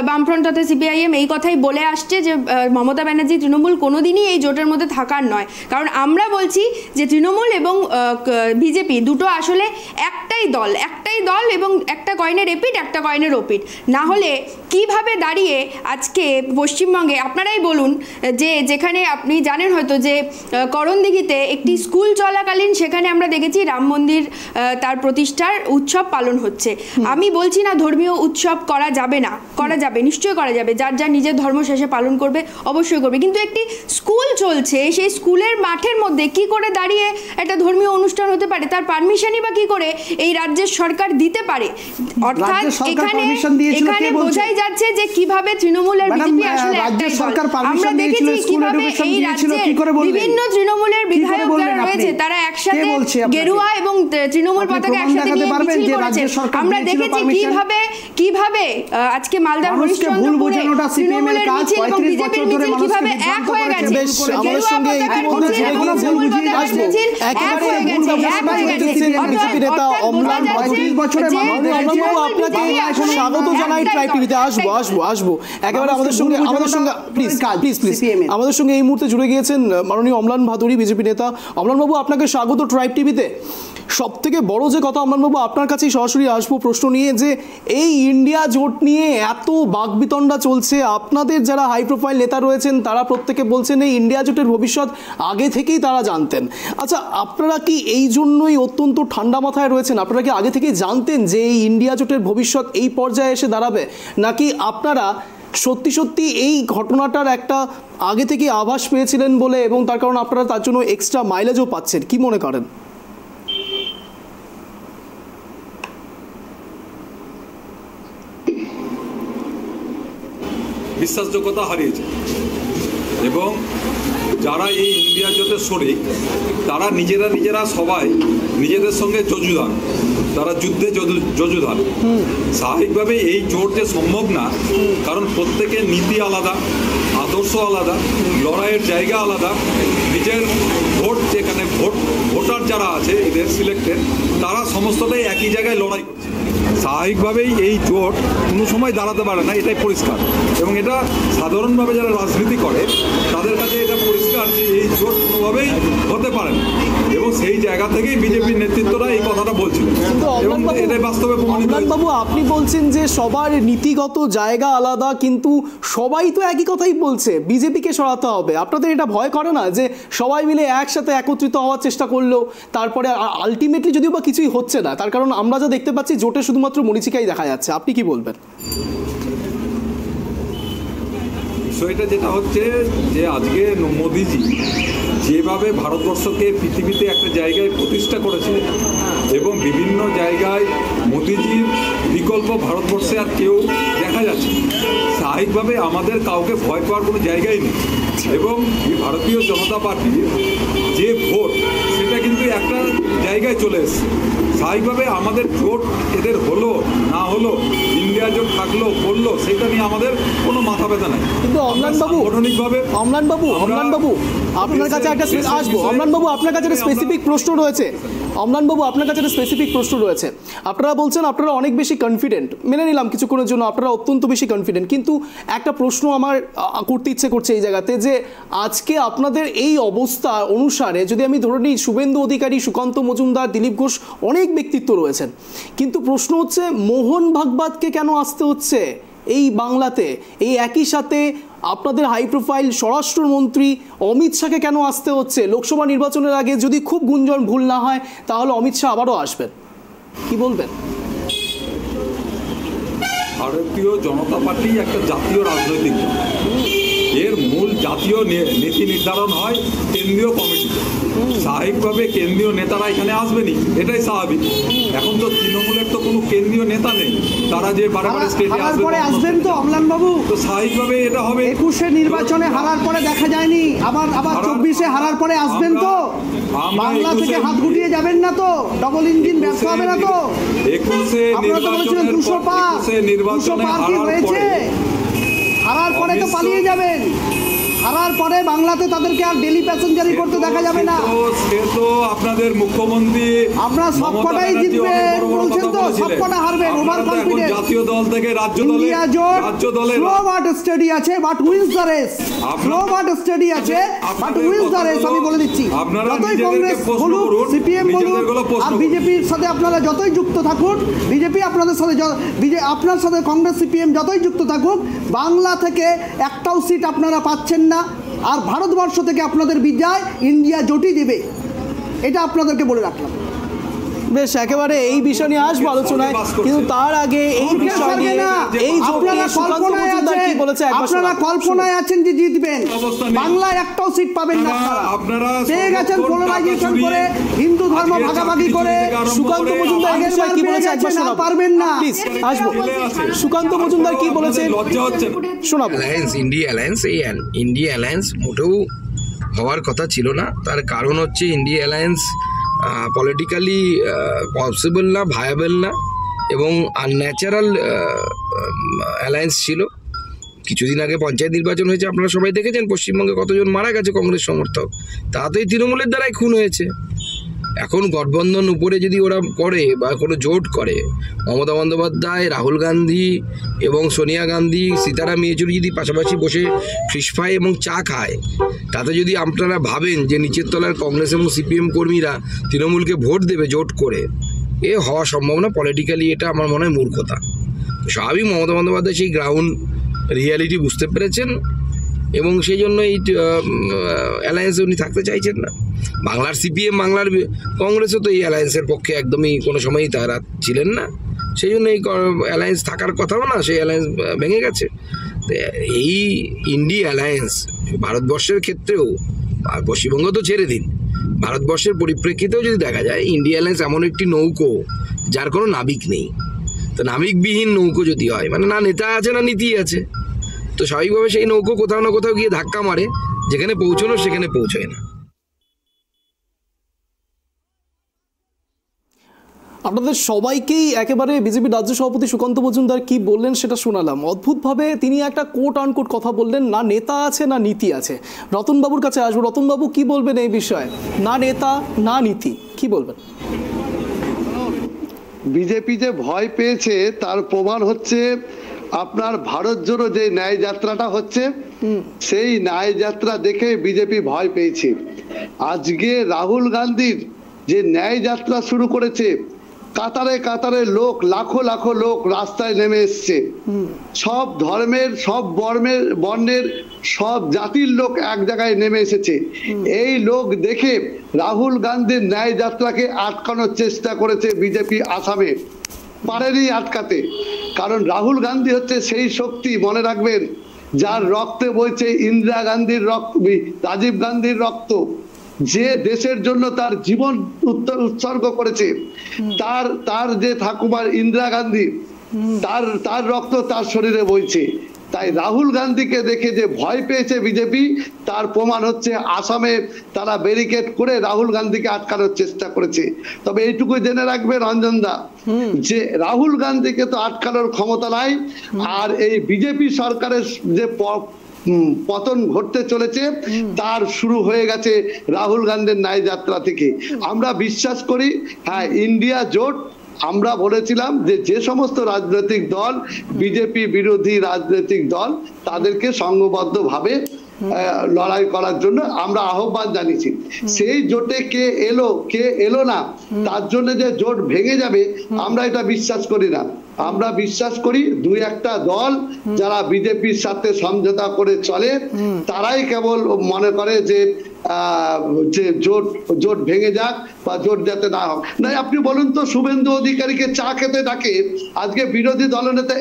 বামফ্রন্ট তথা সিপিআইএম এই কথাই বলে আসছে যে মমতা ব্যানার্জি তৃণমূল কোনোদিনই এই জোটের মধ্যে থাকার নয়। কারণ আমরা বলছি যে তৃণমূল এবং বিজেপি দুটো আসলে একটাই দল এবং একটা কয়েনের এপিট একটা কয়েনের ওপিট। না হলে কিভাবে দাঁড়িয়ে আজকে পশ্চিমবঙ্গে আপনারাই বলুন, যে যেখানে আপনি জানেন হয়তো যে করণদিঘিতে একটি স্কুল চলাকালীন সেখানে আমরা দেখেছি রাম মন্দির তার প্রতিষ্ঠার উৎসব পালন হচ্ছে। আমি বলছি না ধর্মীয় উৎসব করা যাবে না, করা যাবে, নিশ্চয়ই করা যাবে, যার নিজের ধর্ম শেষে পালন করবে অবশ্যই করবে। কিন্তু একটি স্কুল চলছে, সেই স্কুলের মাঠের মধ্যে কি করে দাঁড়িয়ে একটা ধর্মীয় অনুষ্ঠান হতে পারে, তার পারমিশনই বা কি করে এই রাজ্যের সরকার দিতে পারে? অর্থাৎ এখানে বোঝাই যাচ্ছে যে কিভাবে তৃণমূল আর বিজেপি আসলে একটাই দল। আমরা দেখেছি কিভাবে এই রাজ্যে বিভিন্ন তৃণমূলের বিধায়করা রয়েছে, তারা একসাথে গেরুয়া এবং তৃণমূল পতাকা একসাথে নিয়ে মিছিল করেছে। আমরা দেখেছি কিভাবে আজকে মালদার হরিশ্চন্দ্রপুরে তৃণমূলের মিছিল এবং বিজেপির মিছিল কিভাবে এক হয়ে গেছে। আমাদের সঙ্গে ইতিমধ্যে বিজেপি নেতা অম্লান আপনাকে স্বাগত জানাই ট্রাইব টিভিতে। আসবো একেবারে আমাদের সঙ্গে প্লিজ আমাদের সঙ্গে এই মুহূর্তে জুড়ে গিয়েছেন মাননীয় অম্লান ভাদুরী, বিজেপি নেতা। অম্লানবাবু, আপনাকে স্বাগত ট্রাইব টিভিতে। সব থেকে বড় যে কথা অম্লানবাবু, আপনার কাছেই সরাসরি আসবো প্রশ্ন নিয়ে, যে এই ইন্ডিয়া জোট নিয়ে এত বাকবিতণ্ডা চলছে, আপনাদের যারা হাই প্রোফাইল নেতা রয়েছেন তারা প্রত্যেকে বলছেন এই ইন্ডিয়া জোটের ভবিষ্যৎ আগে থেকেই তারা জানতেন। আচ্ছা, আপনারা কি এই জন্যই অত্যন্ত ঠান্ডা মাথায় রয়েছেন? আপনারা কি আগে থেকেই জানতেন যে এই ইন্ডিয়া জোটের ভবিষ্যৎ এই পর্যায়ে এসে দাঁড়াবে, নাকি আপনারা সত্যি এই ঘটনাটার একটা আগে থেকে আভাস পেয়েছিলেন বলে এবং তার কারণে আপনারা তার জন্য এক্সট্রা মাইলেজও পাচ্ছেন? কি মনে করেন? বিশ্বাসযোগ্যতা হারিয়েছে এবং যারা এই ইন্ডিয়া জোটের শরিক তারা নিজেরা সবাই নিজেদের সঙ্গে যজুদার, তারা যুদ্ধে যজুদার। স্বাভাবিকভাবে এই জোট যে সম্ভব না, কারণ প্রত্যেকের নীতি আলাদা, আদর্শ আলাদা, লড়াইয়ের জায়গা আলাদা, নিজের ভোট যেখানে ভোটার যারা আছে এদের সিলেক্টেড তারা সমস্তটাই একই জায়গায় লড়াই করছে। স্বাভাবিকভাবেই এই জোট কোনো সময় দাঁড়াতে পারে না, এটাই পরিষ্কার। এবং এটা সাধারণভাবে যারা রাজনীতি করে তাদের কাছে এটা পরিষ্কার যে এই জোট কোনোভাবেই হতে পারে না, এবং সেই জায়গা থেকেই বিজেপির নেতৃত্বরা এই কথাটা বলছিলেন এবং এটাই বাস্তবে প্রমাণিত। বাবু, আপনি বলছেন যে সবার নীতিগত জায়গা আলাদা, কিন্তু সবাই তো একই কথাই বলছে, বিজেপিকে সরাতে হবে। আপনাদের এটা ভয় করে না যে সবাই মিলে একসাথে একত্রিত হওয়ার চেষ্টা করলেও তারপরে আলটিমেটলি যদিও বা কিছুই হচ্ছে না? তার কারণ আমরা যা দেখতে পাচ্ছি জোটে শুধুমাত্র মরিচিকাই দেখা যাচ্ছে। আপনি কি বলবেন? বিষয়টা যেটা হচ্ছে যে আজকে মোদিজি যেভাবে ভারতবর্ষকে পৃথিবীতে একটা জায়গায় প্রতিষ্ঠা করেছে এবং বিভিন্ন জায়গায় মোদিজির বিকল্প ভারতবর্ষে আর কেউ দেখা যাচ্ছে, স্বাভাবিকভাবে আমাদের কাউকে ভয় পাওয়ার কোনো জায়গাই নেই। এবং ভারতীয় জনতা পার্টির যে ভোট সেটা কিন্তু একটা জায়গায় চলে এসছে। স্বাভাবিকভাবে আমাদের জোট এদের হলো না হলো, ইন্ডিয়া জোট থাকলো করলো, সেটা নিয়ে আমাদের কোনো মাথা ব্যথা নাই। কিন্তু অম্লানবাবু, আপনার কাছে একটা আসবো। অম্লানবাবু, আপনার কাছে একটা স্পেসিফিক প্রশ্ন রয়েছে। অম্লানবাবু, আপনার কাছে একটা স্পেসিফিক প্রশ্ন রয়েছে। আপনারা বলছেন আপনারা অনেক বেশি কনফিডেন্ট, মেনে নিলাম কিছুক্ষণের জন্য আপনারা অত্যন্ত বেশি কনফিডেন্ট, কিন্তু একটা প্রশ্ন আমার করতে ইচ্ছে করছে এই জায়গাতে যে আজকে আপনাদের এই অবস্থা অনুসারে যদি আমি ধরে নিই শুভেন্দু অধিকারী, সুকান্ত মজুমদার, দিলীপ ঘোষ অনেক ব্যক্তিত্ব রয়েছেন, কিন্তু প্রশ্ন হচ্ছে মোহন ভাগবতকে কেন আসতে হচ্ছে এই বাংলাতে? এই একই সাথে আপনাদের হাই প্রোফাইল স্বরাষ্ট্রমন্ত্রী অমিত শাহকে কেন আসতে হচ্ছে? লোকসভা নির্বাচনের আগে যদি খুব গুঞ্জন ভুল না হয় তাহলে অমিত শাহ আবারও আসবেন, কি বলবেন? ভারতীয় জনতা পার্টি একটা জাতীয় রাজনৈতিক দল, এর মূল জাতীয় নীতি নির্ধারণ হয় কেন্দ্রীয় কমিটিতে। স্বাভাবিকভাবে কেন্দ্রীয় নেতারা এখানে আসবেনি, এটাই স্বাভাবিক। এখন তো তৃণমূলের তো কোনো কেন্দ্রীয় নেতা নেই, তারা যে বারে স্টেটে আসবেন তো অম্লানবাবু, তো স্বাভাবিকভাবে এটা হবে। 21 নির্বাচনে হারার পরে দেখা যায়নি, আবার 24 হারার পরে আসবেন তো? বাংলা থেকে হাত গুটিয়ে যাবেন না তো? ডবল ইঞ্জিন ব্যর্থ হবে না তো? 21 নির্বাচনের 200 হারার পরে তো পালিয়ে যাবেন। হারার পরে বাংলাতে তাদেরকে আর ডেলি প্যাসেঞ্জারি করতে দেখা যাবে না। সে তো আপনাদের মুখ্যমন্ত্রী, আমরা সবকটাই জিতবেন বলছেন তো, সবকটা হারবেন, ওভার কনফিডেন্স। জাতীয় দল থেকে রাজ্য দলে স্লো বাট স্টেডি আছে, but wins the race. Slow but steady আছে, বাট উইন্স দ্য রেস। আমি বলে দিচ্ছি, যতই কংগ্রেস বলুক, সিপিএম বলুক, আর বিজেপির সাথে আপনারা যতই যুক্ত থাকুন, বিজেপি আপনাদের সাথে, আপনার সাথে কংগ্রেস সিপিএম যতই যুক্ত থাকুক, বাংলা থেকে একটাও সিট আপনারা পাচ্ছেন না। আর ভারতবর্ষ থেকে আপনাদের বিজয় ইন্ডিয়া জোটই দেবে, এটা আপনাদেরকে বলে রাখলাম। বেশ, একেবারে এই বিষয় নিয়ে আসবো আলোচনায়, কিন্তু তার আগে এই বিষয় নিয়ে আপনারা কল্পনায় আছেন যে জিতবেন, বাংলায় একটাও সিট পাবেন না। আপনারা পেয়ে গেছেন পোলারাইজেশন করে, হিন্দু ধর্ম ভাগাভাগি করে। সুকান্ত মজুমদার এই বিষয়ে কি বলেছে একবার শোনাবো, পারবেন না? প্লিজ আসবো। সুকান্ত মজুমদার কি বলেছে শোনাবো। ইন্ডিয়া অ্যালায়েন্স, এই ইন্ডিয়া অ্যালায়েন্স মোটেও হওয়ার কথা ছিল না। তার কারণ হচ্ছে ইন্ডিয়া অ্যালায়েন্স পলিটিক্যালি পসিবল না, ভায়াবল না, এবং আনন্যাচারাল অ্যালায়েন্স ছিল। কিছুদিন আগে পঞ্চায়েত নির্বাচন হয়েছে, আপনারা সবাই দেখেছেন পশ্চিমবঙ্গে কতজন মারা গেছে কংগ্রেস সমর্থক, তাতেই তৃণমূলের দ্বারাই খুন হয়েছে। এখন গঠবন্ধন উপরে যদি ওরা করে বা কোনো জোট করে, মমতা বন্দ্যোপাধ্যায়, রাহুল গান্ধী এবং সোনিয়া গান্ধী, সীতারাম ইয়েচুরি যদি পাশাপাশি বসে ফিশ ফ্রাই এবং চা খায়, তাতে যদি আপনারা ভাবেন যে নিচের তলার কংগ্রেস এবং সিপিএম কর্মীরা তৃণমূলকে ভোট দেবে জোট করে, এ হওয়া সম্ভব না। পলিটিক্যালি এটা আমার মনে হয় মূর্খতা। স্বাভাবিক মমতা বন্দ্যোপাধ্যায় সেই গ্রাউন্ড রিয়ালিটি বুঝতে পেরেছেন এবং সেই জন্য এই অ্যালায়েন্সে উনি থাকতে চাইছেন না। বাংলার সিপিএম, বাংলার কংগ্রেসও তো এই অ্যালায়েন্সের পক্ষে একদমই কোনো সময়ই তারা ছিলেন না, সেই জন্য এই অ্যালায়েন্স থাকার কথাও না, সেই অ্যালায়েন্স ভেঙে গেছে। এই ইন্ডিয়া অ্যালায়েন্স ভারতবর্ষের ক্ষেত্রেও, আর পশ্চিমবঙ্গ তো ছেড়ে দিন, ভারতবর্ষের পরিপ্রেক্ষিতেও যদি দেখা যায়, ইন্ডিয়া অ্যালায়েন্স এমন একটি নৌকো যার কোনো নাবিক নেই। তো নাবিকবিহীন নৌকো যদি হয়, মানে না নেতা আছে না নীতি আছে, তো স্বাভাবিকভাবে সেই নৌকো কোথাও না কোথাও গিয়ে ধাক্কা মারে, যেখানে পৌঁছানো সেখানে পৌঁছায় না। আপনাদের সবাইকেই একেবারে বিজেপি রাজ্য সভাপতি সুকান্ত মজুমদার কি বললেন সেটা শোনালাম। অদ্ভুতভাবে তিনি একটা কোট আনকোট কথা বললেন, না নেতা আছে না নীতি আছে। রতনবাবুর কাছে আসবো, রতনবাবু কি বলবেন এই বিষয়ে? না নেতা না নীতি, কি বলবেন? বিজেপি যে ভয় পেয়েছে তার প্রমাণ হচ্ছে আপনার ভারত জোড়ো যে ন্যায় যাত্রাটা হচ্ছে, সেই ন্যায় যাত্রা দেখে বিজেপি ভয় পেয়েছে। আজকে রাহুল গান্ধীর যে ন্যায় যাত্রা শুরু করেছে, কাতারে কাতারে লোক, লাখো লাখো লোক রাস্তায় নেমে এসছে। সব ধর্মের, সব বর্ণের, সব জাতির লোক এক জায়গায় নেমে এসেছে। এই লোক দেখে রাহুল গান্ধীর ন্যায় যাত্রাকে আটকানোর চেষ্টা করেছে বিজেপি আসামে, পারেনি আটকাতে। কারণ রাহুল গান্ধী হচ্ছে সেই শক্তি, মনে রাখবেন, যার রক্তে বইছে ইন্দিরা গান্ধীর রক্ত, রাজীব গান্ধীর রক্ত, যে দেশের জন্য তার জীবন উৎসর্গ করেছে, তার যে ঠাকুমার ইন্দিরা গান্ধী, তার রক্ত তার শরীরে বইছে। তাই রাহুল গান্ধীকে দেখে যে ভয় পেয়েছে বিজেপি, তার প্রমাণ হচ্ছে আসামে তারা ব্যারিকেড করে রাহুল গান্ধীকে আটকানোর চেষ্টা করেছে। তবে এইটুকু জেনে রাখবে রঞ্জন দা, যে রাহুল গান্ধীকে তো আটকানোর ক্ষমতা নাই। আর এই বিজেপি সরকারের যে পতন ঘটতে চলেছে তার শুরু হয়ে গেছে রাহুল গান্ধীর ন্যায় যাত্রা থেকে। আমরা বিশ্বাস করি, হ্যাঁ, ইন্ডিয়া জোট, আমরা বলেছিলাম যে সমস্ত রাজনৈতিক দল, বিজেপি বিরোধী রাজনৈতিক দল, তাদেরকে সংঘবদ্ধভাবে লড়াই করার জন্য আমরা আহ্বান জানিয়েছি। সেই জোটে কে এলো না, তার জন্য যে জোট ভেঙে যাবে আমরা এটা বিশ্বাস করি না। আমরা বিশ্বাস করি দুই একটা দল যারা বিজেপির সাথে সমঝোতা করে চলে, তারাই কেবল মনে করে যে জোট ভেঙে যাক বা জোট যাতে না হোক। না, আপনি বলুন তো, শুভেন্দু অধিকারীকে চা খেতে ডাকে আজকে বিরোধী দলনেতা,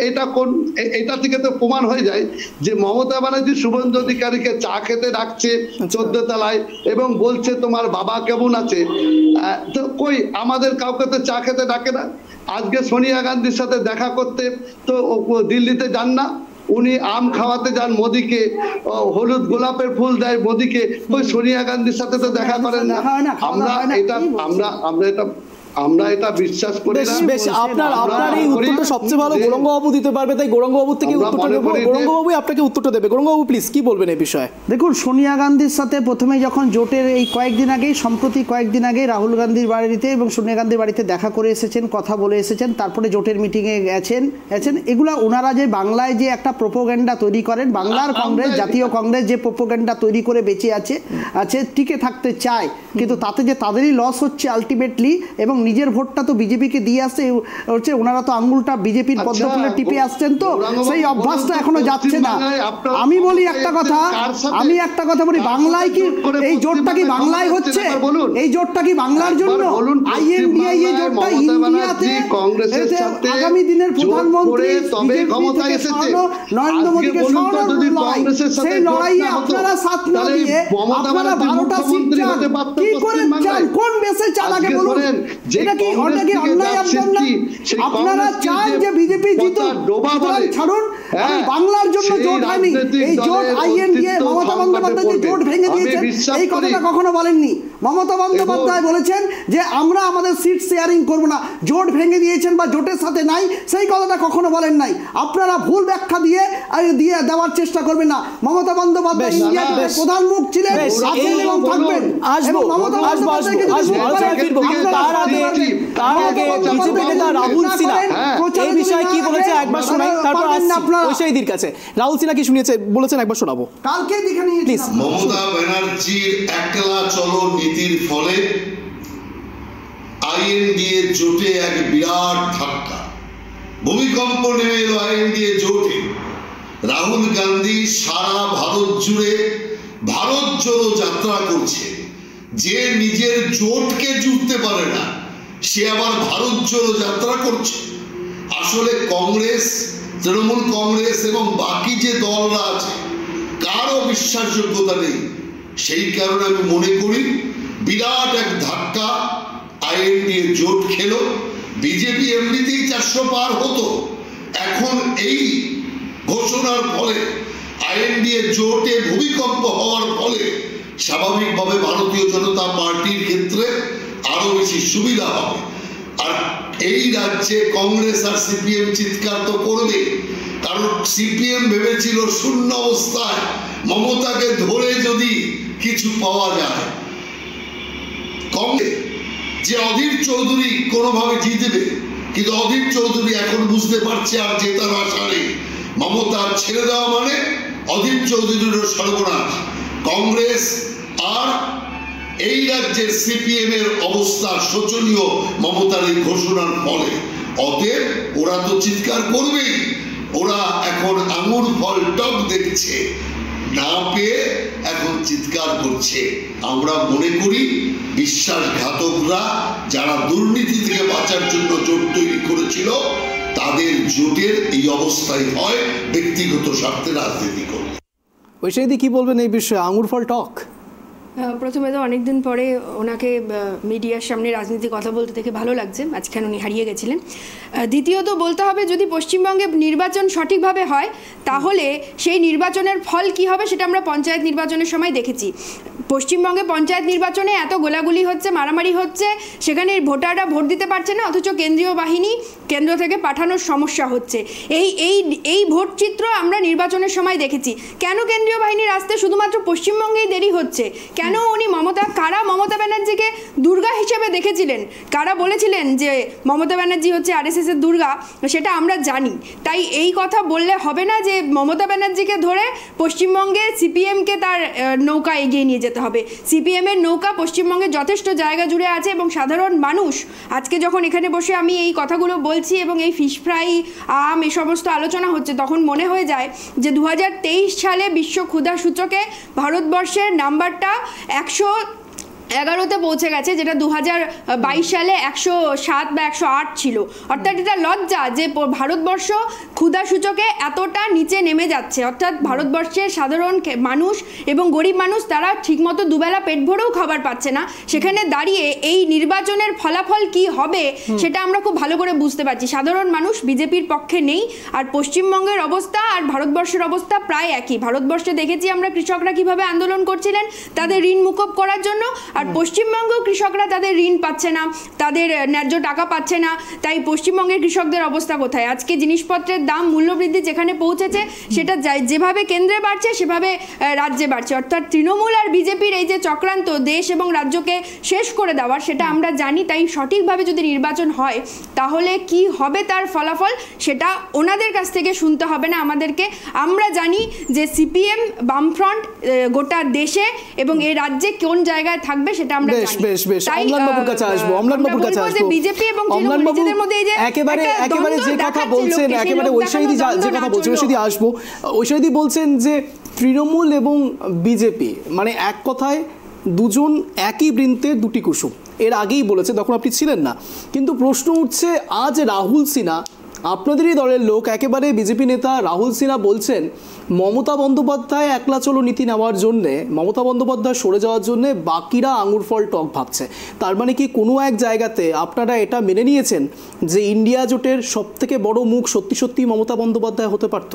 এটা থেকে তো প্রমাণ হয়ে যায় যে মমতা ব্যানার্জি শুভেন্দু অধিকারীকে চা খেতে ডাকছে 14 তলায় এবং বলছে তোমার বাবা কেমন আছে। তো কই আমাদের কাউকে তো চা খেতে ডাকে না। আজকে সোনিয়া গান্ধীর সাথে দেখা করতে তো দিল্লিতে যান না, উনি আম খাওয়াতে যান মোদিকে, হলুদ গোলাপের ফুল দেয় মোদিকে, ওই সোনিয়া গান্ধীর সাথে তো দেখা করেন না। আমরা এটা বিশ্বাস করি না। বেশ, আপনার এই উত্তরটা সবচেয়ে ভালো গৌরাঙ্গবাবু দিতে পারবে, তাই গৌরাঙ্গবাবুর থেকে উত্তরটা দেব। গৌরাঙ্গবাবু আপনাকে উত্তরটা দেবে। গৌরাঙ্গবাবু প্লিজ কি বলবেন এই বিষয়ে? দেখুন, সোনিয়া গান্ধীর সাথে প্রথমে যখন জোটের এই সম্প্রতি কয়েকদিন আগে রাহুল গান্ধীর বাড়িতে এবং সোনিয়া গান্ধীর বাড়িতে দেখা করে এসেছেন, কথা বলে এসেছেন, তারপরে জোটের মিটিংয়ে গেছেন। এগুলা ওনারা যে বাংলায় যে একটা প্রোপাগান্ডা তৈরি করেন, বাংলার কংগ্রেস, জাতীয় কংগ্রেস যে প্রোপাগান্ডা তৈরি করে বেঁচে আছে টিকে থাকতে চায়, কিন্তু তাতে যে তাদেরই লস হচ্ছে আলটিমেটলি, এবং নিজের ভোটটা তো বিজেপিকে দিয়ে আসছে হচ্ছে, ওনারা তো আঙ্গুলটা বিজেপির পদ্মফুলে টিপে আসছেন, তো সেই অভ্যাসটা এখনো যাচ্ছে না। আমি বলি একটা কথা বলি, বাংলায় কি এই জোটটা কি বাংলায় হচ্ছে? এই জোটটা কি বাংলার জন্য? আইএনডিআই এই জোটটা ইন্ডিয়াতে আগামী দিনের প্রধানমন্ত্রী নরেন্দ্র মোদীকে সরানোর লড়াই, সেই লড়াইয়ে আপনারা সাথ না দিয়ে আপনারা 12টা সিট চান। কি করে চান? কোন বেসে চান আগে বলুন। এটা কি অন্যায়? আপনারা চান যে বিজেপি জিতুক, ছাড়ুন। বাংলার জন্য জোট হয়নি, এই জোট আইএনডিএ, মমতা বন্দ্যোপাধ্যায় যে জোট ভেঙে দিয়েছেন এই কথাটা কখনো বলেননি। মমতা বন্দ্যোপাধ্যায় বলেছেন যে আমরা আমাদের সিট শেয়ারিং করব না। জোট ভেঙে দিয়েছেন বা জোটের সাথে নাই, সেই কথাটা কখনো বলেন নাই। আপনারা ভুল ব্যাখ্যা দিয়ে দেওয়ার চেষ্টা করবেন না। মমতা বন্দ্যোপাধ্যায় ইন্ডিয়ার প্রধান মুখ ছিলেন, আছেন এবং থাকবেন। এবং মমতা বন্দ্যোপাধ্যায়কে রাহুল সিনহা এই বিষয়ে কি বলেছে একবার শোনাই, তারপর ঐশাইদির কাছে রাহুল সিনহা কি বলেছেন একবার শোনাবো। কালকে দেখে নিয়ে প্লিজ। মমতা ব্যানার্জির একলা চলো নীতির ফলে আইএনডিএ জোটে এক বিরাট ধাক্কা, ভূমিকম্প নেমে এলো আইএনডিএ জোটে। রাহুল গান্ধী সারা ভারত জুড়ে ভারত জোড়ো যাত্রা করছে। যে নিজের জোটকে জুড়তে পারে না, সে আবার ভারত জোড়ো যাত্রা করছে। আসলে কংগ্রেস, তৃণমূল কংগ্রেস এবং বাকি যে দলরা আছে, কারও বিশ্বাসযোগ্যতা নেই। সেই কারণে আমি মনে করি বিরাট এক ধাক্কা আইএনডিএ জোট খেলো। বিজেপি এমনিতেই 400 পার হতো, এখন এই ঘোষণার ফলে আইএনডিএ জোটে ভূমিকম্প হওয়ার ফলে স্বাভাবিকভাবে ভারতীয় জনতা পার্টির ক্ষেত্রে আরো বেশি সুবিধা হবে। আর এই রাজ্যে কংগ্রেস আর সিপিএম চিৎকার তো করবে, কারণ সিপিএম ভেবেছিল শূন্য অবস্থায় মমতাকে ধরে যদি কিছু পাওয়া যায়, কংগ্রেস যে অধীর চৌধুরী কোনোভাবে জিতবে, কিন্তু অধীর চৌধুরী এখন বুঝতে পারছে আর জেতার আশা নেই। মমতা ছেড়ে দেওয়া মানে অধীর চৌধুরীরও সর্বনাশ। কংগ্রেস আর এই রাজ্যের সিপিএম এর অবস্থা শোচনীয় মমতার এই ঘোষণার ফলে। অতএব ওরা তো চিৎকার করবেই, ওরা এখন আঙুর ফল টক দেখছে, না পেয়ে এখন চিৎকার করছে। আমরা মনে করি বিশ্বাসঘাতকরা যারা দুর্নীতি থেকে বাঁচার জন্য জোট তৈরি করেছিল, তাদের জোটের এই অবস্থায় হয় ব্যক্তিগত স্বার্থে রাজনীতি করে। ঐশাইদি কি বলবেন এই বিষয়ে, আঙুর ফল টক? প্রথমে তো অনেকদিন পরে ওনাকে মিডিয়ার সামনে রাজনীতি কথা বলতে দেখে ভালো লাগছে, আজকে উনি হারিয়ে গেছিলেন। দ্বিতীয়ত বলতে হবে, যদি পশ্চিমবঙ্গে নির্বাচন সঠিকভাবে হয় তাহলে সেই নির্বাচনের ফল কি হবে সেটা আমরা পঞ্চায়েত নির্বাচনের সময় দেখেছি। পশ্চিমবঙ্গে পঞ্চায়েত নির্বাচনে এত গোলাগুলি হচ্ছে, মারামারি হচ্ছে, সেখানে ভোটাররা ভোট দিতে পারছে না, অথচ কেন্দ্রীয় বাহিনী কেন্দ্র থেকে পাঠানোর সমস্যা হচ্ছে। এই ভোট চিত্র আমরা নির্বাচনের সময় দেখেছি। কেন কেন্দ্রীয় বাহিনীর আসতে শুধুমাত্র পশ্চিমবঙ্গেই দেরি হচ্ছে? কেন উনি কারা মমতা ব্যানার্জিকে দুর্গা হিসেবে দেখেছিলেন, কারা বলেছিলেন যে মমতা ব্যানার্জি হচ্ছে আরএসএস এর দুর্গা, সেটা আমরা জানি। তাই এই কথা বললে হবে না যে মমতা ব্যানার্জিকে ধরে পশ্চিমবঙ্গে সিপিএমকে তার নৌকা এগিয়ে নিয়ে যেতে হবে। সিপিএম এর নৌকা পশ্চিমবঙ্গে যথেষ্ট জায়গা জুড়ে আছে এবং সাধারণ মানুষ আজকে যখন এখানে বসে আমি এই কথাগুলো বলছি এবং এই ফিশ ফ্রাই, আম, এই সমস্ত আলোচনা হচ্ছে, তখন মনে হয়ে যায় যে 2023 সালে বিশ্ব ক্ষুধা সূচকে ভারতবর্ষের নাম্বারটা 111তে পৌঁছে গেছে, যেটা 2022 সালে 107 বা 108 ছিল। অর্থাৎ এটা লজ্জা যে ভারতবর্ষ ক্ষুধা সূচকে এতটা নিচে নেমে যাচ্ছে। অর্থাৎ ভারতবর্ষের সাধারণ মানুষ এবং গরিব মানুষ তারা ঠিকমতো দুবেলা পেট ভরেও খাবার পাচ্ছে না। সেখানে দাঁড়িয়ে এই নির্বাচনের ফলাফল কি হবে সেটা আমরা খুব ভালো করে বুঝতে পারছি। সাধারণ মানুষ বিজেপির পক্ষে নেই, আর পশ্চিমবঙ্গের অবস্থা আর ভারতবর্ষের অবস্থা প্রায় একই। ভারতবর্ষে দেখেছি আমরা কৃষকরা কিভাবে আন্দোলন করছিলেন তাদের ঋণ মুকুব করার জন্য, আর পশ্চিমবঙ্গেও কৃষকরা তাদের ঋণ পাচ্ছে না, তাদের ন্যায্য টাকা পাচ্ছে না। তাই পশ্চিমবঙ্গের কৃষকদের অবস্থা কোথায়? আজকে জিনিসপত্রের দাম মূল্যবৃদ্ধি যেখানে পৌঁছেছে সেটা যেভাবে কেন্দ্রে বাড়ছে সেভাবে রাজ্যে বাড়ছে। অর্থাৎ তৃণমূল আর বিজেপির এই যে চক্রান্ত দেশ এবং রাজ্যকে শেষ করে দেওয়ার, সেটা আমরা জানি। তাই সঠিকভাবে যদি নির্বাচন হয় তাহলে কি হবে তার ফলাফল সেটা ওনাদের কাছ থেকে শুনতে হবে না আমাদেরকে। আমরা জানি যে সিপিএম, বামফ্রন্ট গোটা দেশে এবং এই রাজ্যে কোন জায়গায় থাকবে সেটা আমরা জানি। অম্লানবাবুর কাছে আসবো, অম্লানবাবুর কাছে আসবো। বিজেপি এবং তৃণমূল নিজেদের মধ্যে এই যে একেবারে যে কথা বলছেন, একেবারে ঐশাইদি যে কথা বলছেন, ঐশাইদি আসবো। ঐশাইদি বলছেন যে তৃণমূল এবং বিজেপি মানে এক কথায় দুজন একই বৃন্তের দুটি কুসুম। এর আগেই বলেছে, তখন আপনি ছিলেন না। কিন্তু প্রশ্ন উঠছে, আজ রাহুল সিনহা, আপনাদেরই দলের লোক, একেবারে বিজেপি নেতা রাহুল সিনহা বলছেন মমতা বন্দ্যোপাধ্যায় একলা চলো নীতি নেওয়ার জন্যে, মমতা বন্দ্যোপাধ্যায় সরে যাওয়ার জন্যে বাকিরা আঙুর ফল টক ভাবছে। তার মানে কি কোনো এক জায়গাতে আপনারা এটা মেনে নিয়েছেন যে ইন্ডিয়া জোটের সব থেকে বড় মুখ সত্যি সত্যি মমতা বন্দ্যোপাধ্যায় হতে পারত?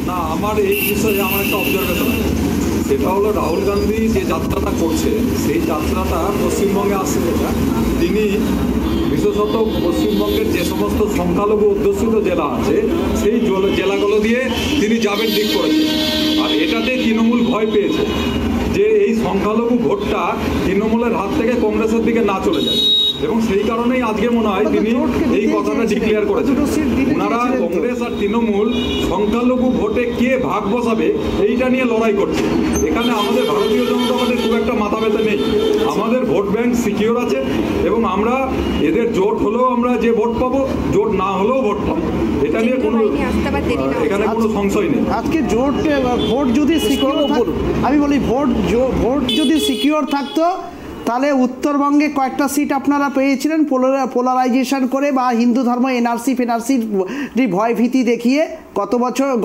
না, আমার এই বিষয়ে আমার একটা অবজারভেশন আছে, সেটা হলো রাহুল গান্ধী যে যাত্রাটা করছে সেই যাত্রাটা পশ্চিমবঙ্গে আসছে না। তিনি বিশেষত পশ্চিমবঙ্গের যে সমস্ত সংখ্যালঘু অধ্যুষিত জেলা আছে সেই জেলাগুলো দিয়ে তিনি যাবেন দিক করেছেন। আর এটাতে তৃণমূল ভয় পেয়েছে যে এই সংখ্যালঘু ভোটটা তৃণমূলের হাত থেকে কংগ্রেসের দিকে না চলে যায়, এবং সেই কারণেই আজকে মনে হয় তিনি এই কথাটা ডিক্লেয়ার করেছেন। ওনারা কংগ্রেস আর তৃণমূল সংখ্যালঘু ভোটে কে ভাগ বসাবে এইটা নিয়ে লড়াই করছে। এখানে আমাদের ভারতীয় জনতা পার্টির খুব একটা মাথা ব্যথা নেই। আমাদের ভোট ব্যাংক সিকিউর আছে এবং আমরা এদের জোট হলেও আমরা যে ভোট পাবো, জোট না হলেও ভোট পাবো, এটা নিয়ে কোনো এখানে কোনো সংশয় নেই। আজকে ভোট যদি সিকিউর, আমি বলি ভোট যদি সিকিউর থাকতো তাহলে উত্তরবঙ্গে কয়েকটা সিট আপনারা পেয়েছিলেন পোলারাইজেশন করে বা হিন্দু ধর্ম এনআরসির ভয় ভীতি দেখিয়ে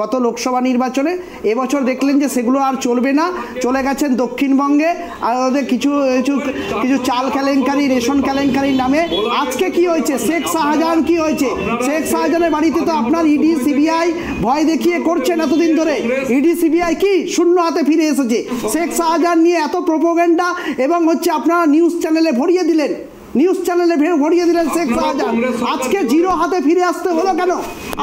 গত লোকসভা নির্বাচনে। এবছর দেখলেন যে সেগুলো আর চলবে না, চলে গেছেন দক্ষিণবঙ্গে আর ওদের কিছু চাল কেলেঙ্কারি, রেশন কেলেঙ্কারির নামে। আজকে কি হয়েছে? শেখ শাহজাহান কি হয়েছে? শেখ শাহজাহানের বাড়িতে তো আপনার ইডি সিবিআই ভয় দেখিয়ে করছেন এতদিন ধরে। ইডি সিবিআই কি শূন্য হাতে ফিরে এসেছে। শেখ শাহজাহান নিয়ে এত প্রোপাগান্ডা এবং হচ্ছে আপনারা নিউজ চ্যানেলে ভরিয়ে দিলেন শেখ শাহজাহান। আজকে জিরো হাতে ফিরে আসতে হলো কেন?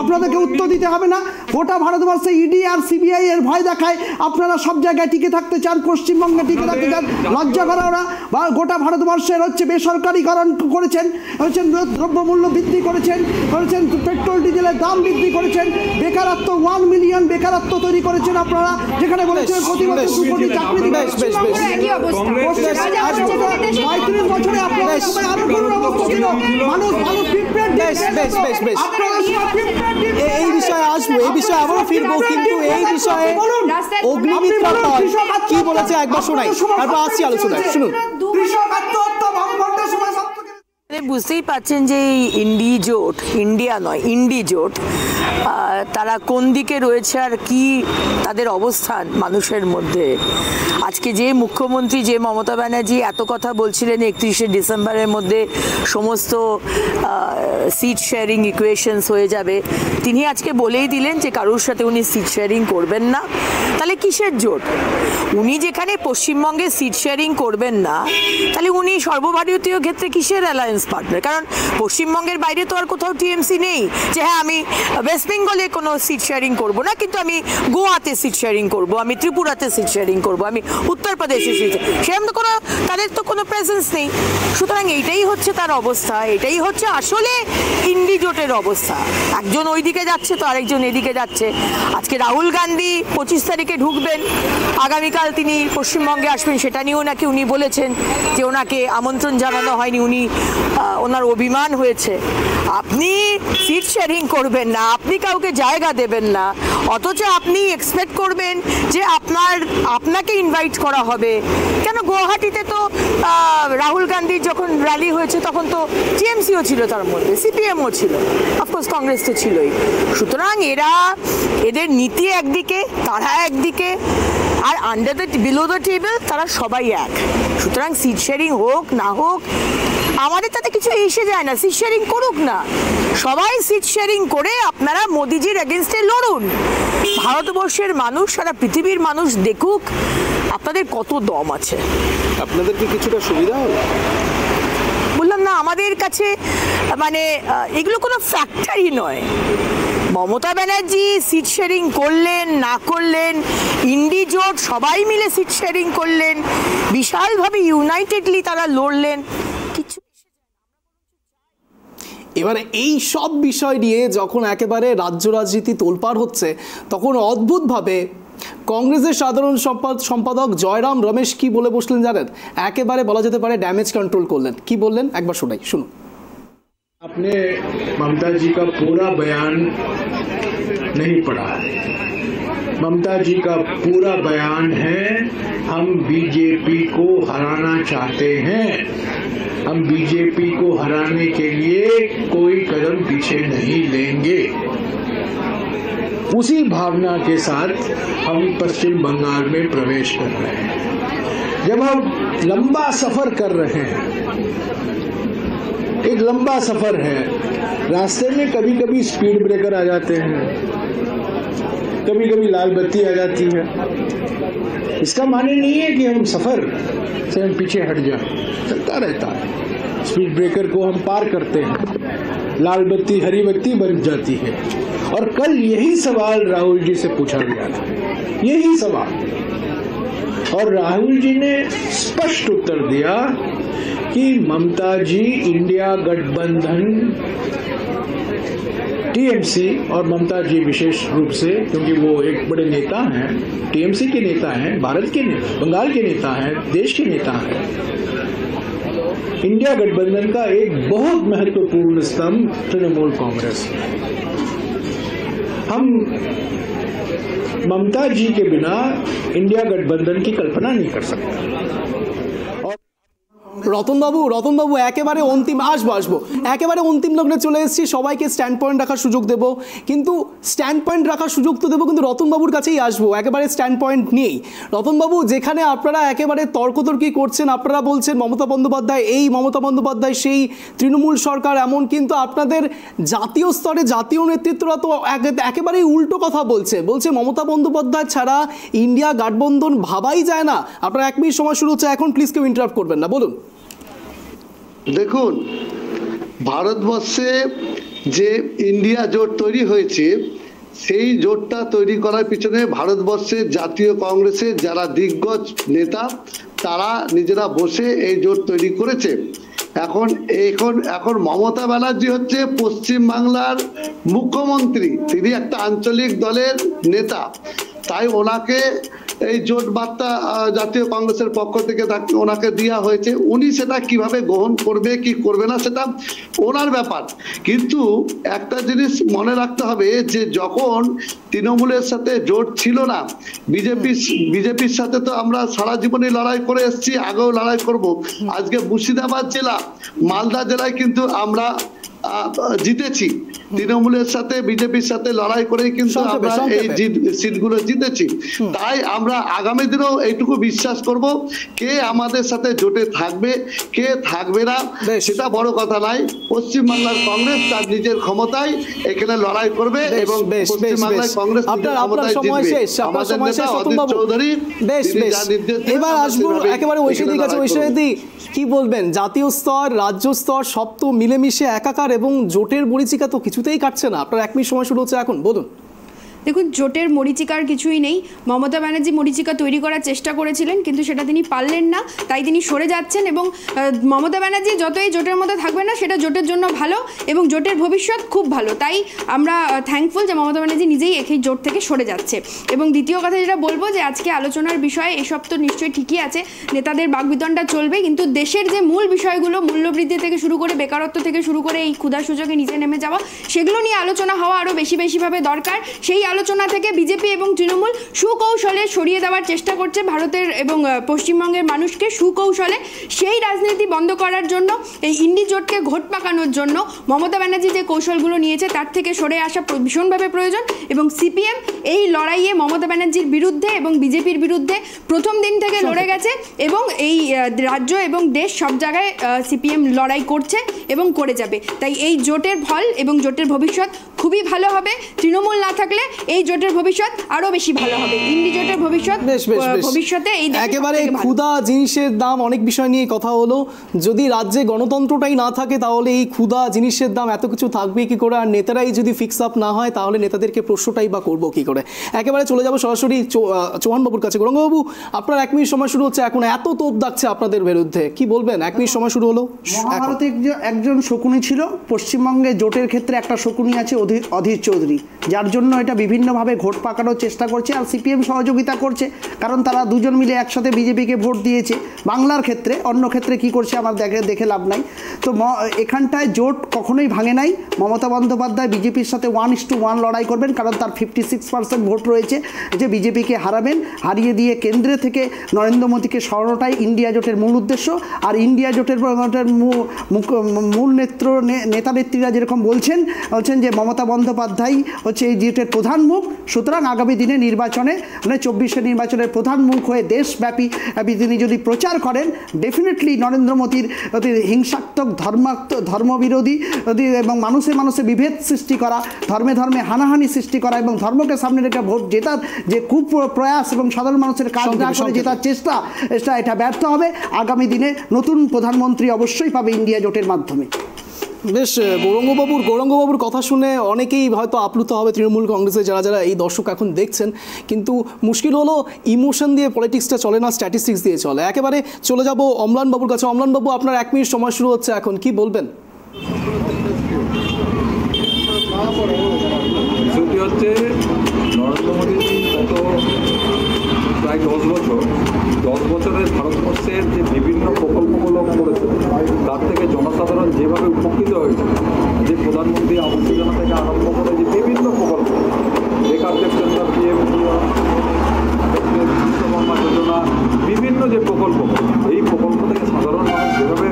আপনাদেরকে উত্তর দিতে হবে না? গোটা ভারতবর্ষে ইডি আর সিবিআই এর ভয় দেখায় আপনারা সব জায়গায় টিকে থাকতে চান, পশ্চিমবঙ্গে টিকে থাকতে চান। লজ্জা করা ওরা। বা গোটা ভারতবর্ষের হচ্ছে বেসরকারিকরণ করেছেন, দ্রব্যমূল্য বৃদ্ধি করেছেন, পেট্রোল ডিজেলের দাম বৃদ্ধি করেছেন, বেকারত্ব 1 মিলিয়ন বেকারত্ব তৈরি করেছেন আপনারা, যেখানে বলেছেন প্রতি বছর 2 কোটি চাকরি দিবেন। 35 বছরে আপনারা এই বিষয়ে আসবো, এই বিষয়ে আবারও ফিরবো, কিন্তু এই বিষয়ে অগ্নিমিত্রা পাল কি বলেছে একবার শোনাই, তারপর আসছি আলোচনায়। শুনুন। বুঝতেই পারছেন যে এই ইন্ডি জোট তারা কোন দিকে রয়েছে আর কি তাদের অবস্থান মানুষের মধ্যে। আজকে যে মুখ্যমন্ত্রী যে মমতা ব্যানার্জি এত কথা বলছিলেন 31শে ডিসেম্বরের মধ্যে সমস্ত সিট শেয়ারিং ইকুয়েশনস হয়ে যাবে, তিনি আজকে বলেই দিলেন যে কারোর সাথে উনি সিট শেয়ারিং করবেন না। তাহলে কিসের জোট? উনি যেখানে পশ্চিমবঙ্গে সিট শেয়ারিং করবেন না, তাহলে উনি সর্বভারতীয় ক্ষেত্রে কিসের অ্যালায়েন্স পার্টনার? কারণ পশ্চিমবঙ্গের বাইরে তো আর কোথাও টিএমসি নেই যে হ্যাঁ আমি ওয়েস্ট বেঙ্গলে কোনো সিট শেয়ারিং করবো না, কিন্তু আমি গোয়াতে সিট শেয়ারিং করবো, আমি ত্রিপুরাতে সিট শেয়ারিং করবো, আমি উত্তরপ্রদেশে সেরকম তো কোনো, তাদের তো কোনো প্রেজেন্স নেই। সুতরাং এইটাই হচ্ছে তার অবস্থা, এটাই হচ্ছে আসলে ইন্ডি জোটের অবস্থা। একজন ওইদিকে যাচ্ছে তো আরেকজন এদিকে যাচ্ছে। আজকে রাহুল গান্ধী 25 তারিখে ঢুকবেন, আগামীকাল তিনি পশ্চিমবঙ্গে আসবেন, সেটা নিয়েও নাকি উনি বলেছেন যে ওনাকে আমন্ত্রণ জানানো হয়নি, ওনার অভিমান হয়েছে। আপনি সিট শেয়ারিং করবেন না, আপনি কাউকে জায়গা দেবেন না, অথচ আপনি এক্সপেক্ট করবেন যে আপনাকে ইনভাইট করা হবে। কেন গুয়াহাটিতে তো রাহুল গান্ধীর যখন র্যালি হয়েছে তখন তো টিএমসিও ছিল, তার মধ্যে সিপিএমও ছিল, অফকোর্স কংগ্রেস তো ছিলই। সুতরাং এদের নীতি একদিকে, তারা একদিকে, আর বিলো দ্য টেবিল তারা সবাই এক। সুতরাং সিট শেয়ারিং হোক না হোক আমাদের তাতে কিছু এসে যায় না, সিট শেয়ারিং করুক না, সবাই সিট শেয়ারিং করে আপনারা মোদিজির এগেনস্টে লড়ুন। ভারতবর্ষের মানুষ, সারা পৃথিবীর মানুষ দেখুক আপনাদের কত দম আছে। আপনাদের কি কিছুটা সুবিধা হলো? বললাম না, আমাদের কাছে মানে এগুলো কোনো ফ্যাক্টরই নয়। মমতা ব্যানার্জি সিট শেয়ারিং করলেন না করলেন, ইন্ডি জোট সবাই মিলে সিট শেয়ারিং করলেন, বিশালভাবে ইউনাইটেডলি তারা লড়লেন, কিছু। এবারে এই সব বিষয় নিয়ে যখন একেবারে রাজ্য রাজনীতি তোলপাড় হচ্ছে, তখন অদ্ভুতভাবে কংগ্রেসের সাধারণ সম্পাদক জয়রাম রমেশ কি বলে বসলেন জানেন? একেবারে বলা যেতে পারে ড্যামেজ কন্ট্রোল করলেন। কি বললেন একবার শোনাই, শুনুন। आपने ममता जी का पूरा बयान नहीं पढ़ा। ममता जी का पूरा बयान है हम बीजेपी को हराना चाहते हैं, हम बीजेपी को हराने के लिए कोई कदम पीछे नहीं लेंगे। उसी भावना के साथ हम पश्चिम बंगाल में प्रवेश कर रहे हैं। जब हम लंबा सफर कर रहे हैं, एक लंबा सफर है, रास्ते में कभी कभी स्पीड ब्रेकर आ जाते हैं, कभी कभी लाल बत्ती आ जाती है। इसका माने नहीं है कि हम सफर से हम पीछे हट जाएं, चलता रहता है। स्पीड ब्रेकर को हम पार करते हैं, लाल बत्ती हरी बत्ती बन जाती है। और कल यही सवाल राहुल जी से पूछा गया था, यही सवाल, और राहुल जी ने स्पष्ट उत्तर दिया कि ममता जी इंडिया गठबंधन, टीएमसी और ममता जी विशेष रूप से, क्योंकि वो एक बड़े नेता हैं, टीएमसी के नेता हैं, भारत के बंगाल के नेता हैं, देश के नेता हैं, इंडिया गठबंधन का एक बहुत महत्वपूर्ण स्तंभ तृणमूल कांग्रेस। हम ममता जी के बिना इंडिया गठबंधन की कल्पना नहीं कर सकते। রতনবাবু একেবারে অন্তিম আসবো একেবারে অন্তিম লগ্নে চলে এসেছি, সবাইকে স্ট্যান্ড পয়েন্ট রাখার সুযোগ দেব, কিন্তু স্ট্যান্ড পয়েন্ট রাখার সুযোগ তো দেবো, কিন্তু রতনবাবুর কাছেই আসবো, একেবারে স্ট্যান্ড পয়েন্ট নিয়েই। রতনবাবু, যেখানে আপনারা একেবারে তর্কতর্কি করছেন, আপনারা বলছেন মমতা বন্দ্যোপাধ্যায় এই, মমতা বন্দ্যোপাধ্যায় সেই, তৃণমূল সরকার এমন, কিন্তু আপনাদের জাতীয় স্তরে জাতীয় নেতৃত্বরা তো একেবারেই উল্টো কথা বলছে মমতা বন্দ্যোপাধ্যায় ছাড়া ইন্ডিয়া গাঠবন্ধন ভাবাই যায় না। আপনার 1 মিনিট সময় শুরু হচ্ছে এখন, প্লিজ কেউ ইন্টারাপ্ট করবেন না, বলুন। দেখুন, ভারতবর্ষে যে ইন্ডিয়া জোট তৈরি হয়েছে, সেই জোটটা তৈরি করার পিছনে ভারতবর্ষের জাতীয় কংগ্রেসের যারা দিগ্গজ নেতা তারা নিজেরা বসে এই জোট তৈরি করেছে। এখন মমতা ব্যানার্জি হচ্ছে পশ্চিম বাংলার মুখ্যমন্ত্রী, তিনি একটা আঞ্চলিক দলের নেতা, তাই ওনাকে এই জোট বার্তা জাতীয় কংগ্রেসের পক্ষ থেকে ওনাকে দেওয়া হয়েছে। উনি সেটা কিভাবে গ্রহণ করবে কি করবে না সেটা ওনার ব্যাপার, কিন্তু একটা জিনিস মনে রাখতে হবে যে যখন তৃণমূলের সাথে জোট ছিল না, বিজেপির সাথে তো আমরা সারা জীবনই লড়াই করে এসেছি, আগেও লড়াই করব। আজকে মুর্শিদাবাদ জেলা, মালদা জেলায় কিন্তু আমরা জিতেছি, তৃণমূলের সাথে বিজেপির সাথে লড়াই করে কিন্তু আমরা এই সিটগুলো জিতেছি। তাই আমরা আগামী দিনেও এইটুকু বিশ্বাস করব, কে আমাদের সাথে জোটে থাকবে কে থাকবে না সেটা বড় কথা নাই। পশ্চিমবাংলার কংগ্রেস তার নিজের ক্ষমতায় এখানে লড়াই করবে এবং পশ্চিমবাংলায় কংগ্রেস ক্ষমতায় জিতবে। আমাদের নেতা অজিত চৌধুরী, এবার আসবো একেবারে ঐশীদির কাছে। ঐশীদি, কি বলবেন? জাতীয় স্তর রাজ্য স্তর সব তো মিলেমিশে একাকার, এবং জোটের মরিচিকা তো কিছুতেই কাটছে না। আপনার 1 মিনিট সময় শুরু হচ্ছে এখন, বলুন। দেখুন, জোটের মরিচিকার কিছুই নেই। মমতা ব্যানার্জি মরিচিকা তৈরি করার চেষ্টা করেছিলেন, কিন্তু সেটা তিনি পারলেন না, তাই তিনি সরে যাচ্ছেন। এবং মমতা ব্যানার্জি যতই জোটের মধ্যে থাকবে না, সেটা জোটের জন্য ভালো এবং জোটের ভবিষ্যৎ খুব ভালো। তাই আমরা থ্যাঙ্কফুল যে মমতা ব্যানার্জি নিজেই এই জোট থেকে সরে যাচ্ছে। এবং দ্বিতীয় কথা যেটা বলবো, যে আজকে আলোচনার বিষয়ে এসব তো নিশ্চয়ই ঠিকই আছে, নেতাদের বাকবিতণ্ডা চলবে, কিন্তু দেশের যে মূল বিষয়গুলো, মূল্যবৃদ্ধি থেকে শুরু করে বেকারত্ব থেকে শুরু করে এই ক্ষুধার সূচকে নিচে নেমে যাওয়া, সেগুলো নিয়ে আলোচনা হওয়া আরও বেশিভাবে দরকার। সেই আলোচনা থেকে বিজেপি এবং তৃণমূল সুকৌশলে সরিয়ে দেওয়ার চেষ্টা করছে ভারতের এবং পশ্চিমবঙ্গের মানুষকে, সুকৌশলে। সেই রাজনীতি বন্ধ করার জন্য, এই ইন্ডি জোটকে ঘোট পাকানোর জন্য মমতা ব্যানার্জি যে কৌশলগুলো নিয়েছে তার থেকে সরে আসা ভীষণভাবে প্রয়োজন। এবং সিপিএম এই লড়াইয়ে মমতা ব্যানার্জির বিরুদ্ধে এবং বিজেপির বিরুদ্ধে প্রথম দিন থেকে লড়ে গেছে, এবং এই রাজ্য এবং দেশ সব জায়গায় সিপিএম লড়াই করছে এবং করে যাবে। তাই এই জোটের ফল এবং জোটের ভবিষ্যৎ খুবই ভালো হবে। তৃণমূল না থাকলে এই জোটের ভবিষ্যৎ আরো বেশি ভালো হবে। ইন্ডি জোটের ভবিষ্যতে এই একেবারে ক্ষুধা জিনিসের দাম, অনেক বিষয় নিয়ে কথা হলো। যদি রাজ্যে গণতন্ত্রটাই না থাকে, তাহলে এই ক্ষুধা জিনিসের দাম এত কিছু থাকবে কি করে? আর নেতারাই যদি ফিক্স আপ না হয়, তাহলে নেতাদেরকে প্রশ্নটাই বা করবো কি করে? একেবারে চলে যাবো সরাসরি চৌহানবাবুর কাছে। গৌরাঙ্গবাবু, আপনার 1 মিনিট সময় শুরু হচ্ছে এখন। এত তোপ ডাকছে আপনাদের বিরুদ্ধে, কি বলবেন? 1 মিনিট সময় শুরু হলো। মহাভারতে একজন শকুনি ছিল, পশ্চিমবঙ্গে জোটের ক্ষেত্রে একটা শকুনি আছে, অধীর চৌধুরী, যার জন্য এটা বিভিন্নভাবে ঘোট পাকানোর চেষ্টা করছে। আর সিপিএম সহযোগিতা করছে, কারণ তারা দুজন মিলে একসাথে বিজেপিকে ভোট দিয়েছে বাংলার ক্ষেত্রে। অন্য ক্ষেত্রে কি করছে আমার দেখে লাভ নাই। তো এখানটায় জোট কখনোই ভাঙে নাই। মমতা বন্দ্যোপাধ্যায় বিজেপির সাথে 1:1 লড়াই করবেন, কারণ তার 56% ভোট রয়েছে, যে বিজেপিকে হারাবেন, হারিয়ে দিয়ে কেন্দ্রে থেকে নরেন্দ্র মোদীকে সরানোটাই ইন্ডিয়া জোটের মূল উদ্দেশ্য। আর ইন্ডিয়া জোটের মূল নেতা নেত্রীরা যেরকম বলছেন যে মমতা বন্দ্যোপাধ্যায় হচ্ছে এই জোটের প্রধান মুখ। সুতরাং আগামী দিনে নির্বাচনে, মানে 24 নির্বাচনের প্রধান মুখ হয়ে দেশব্যাপী তিনি যদি প্রচার করেন, ডেফিনেটলি নরেন্দ্র মোদীর হিংসাত্মক ধর্মবিরোধী এবং মানুষে বিভেদ সৃষ্টি করা, ধর্মে হানাহানি সৃষ্টি করা এবং ধর্মকে সামনে রেখে ভোট জেতার যে খুব প্রয়াস এবং সাধারণ মানুষের কাজ না করে জেতার চেষ্টা, এটা ব্যর্থ হবে। আগামী দিনে নতুন প্রধানমন্ত্রী অবশ্যই পাবে ইন্ডিয়া জোটের মাধ্যমে। বেশ, গৌরাঙ্গবাবুর কথা শুনে অনেকেই হয়তো আপ্লুত হবে তৃণমূল কংগ্রেসে যারা এই দর্শক এখন দেখছেন, কিন্তু মুশকিল হলো ইমোশন দিয়ে পলিটিক্সটা চলে না, স্ট্যাটিস্টিক্স দিয়ে চলে। একেবারে চলে যাব অম্লানবাবুর কাছে। অম্লানবাবু, আপনার 1 মিনিট সময় শুরু হচ্ছে এখন, কি বলবেন? বিষয়টি হচ্ছে নরেন্দ্র মোদীজি গত প্রায় 10 বছরের ভারতবর্ষের যে বিভিন্ন প্রকল্পগুলো করেছে, তার থেকে জনসাধারণ যেভাবে উপকৃত হয়েছে, যে প্রধানমন্ত্রী আবাস যোজনা থেকে আরম্ভ করে যে বিভিন্ন প্রকল্প, বেকারদের জন্য পিএম বিশ্বকর্মা যোজনা, বিভিন্ন যে প্রকল্প, এই প্রকল্প থেকে সাধারণ মানুষ যেভাবে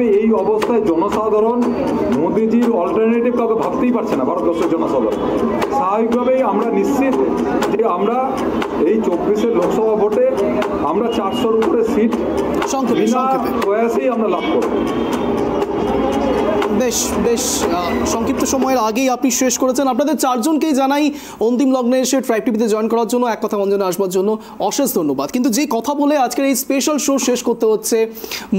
স্বাভাবিকভাবে এই অবস্থায় জনসাধারণ মোদিজির অল্টারনেটিভ কাউকে ভাবতেই পারছে না ভারতবর্ষের জনসাধারণ। স্বাভাবিকভাবেই আমরা নিশ্চিত যে আমরা এই 24-এর লোকসভা ভোটে আমরা 400-র উপরে সিট বিনা প্রয়াসেই আমরা লাভ করব। বেশ বেশ সংক্ষিপ্ত সময়ের আগেই আপনি শেষ করেছেন। আপনাদের চারজনকেই জানাই অন্তিম লগ্নে এসে ট্রাইব টিভিতে জয়েন করার জন্য, এক কথা মঞ্চে আসবার জন্য অশেষ ধন্যবাদ। কিন্তু যে কথা বলে আজকের এই স্পেশাল শো শেষ করতে হচ্ছে,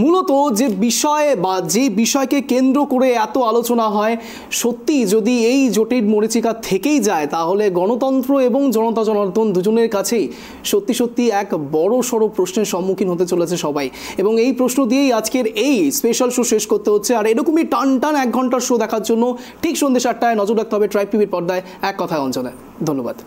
মূলত যে বিষয়ে বা যে বিষয়কে কেন্দ্র করে এত আলোচনা হয়, সত্যি যদি এই জোটের মরীচিকা থেকেই যায় তাহলে গণতন্ত্র এবং জনতা জনার্দন দুজনের কাছেই সত্যি সত্যি এক বড় সড়ো প্রশ্নের সম্মুখীন হতে চলেছে সবাই। এবং এই প্রশ্ন দিয়েই আজকের এই স্পেশাল শো শেষ করতে হচ্ছে। আর এরকমই টান 1 ঘন্টার শো দেখার জন্য ঠিক সন্ধ্যে 7টায় নজর রাখতে হবে ট্রাইব টিভির পর্দায় এক কথায় অঞ্চলে। ধন্যবাদ।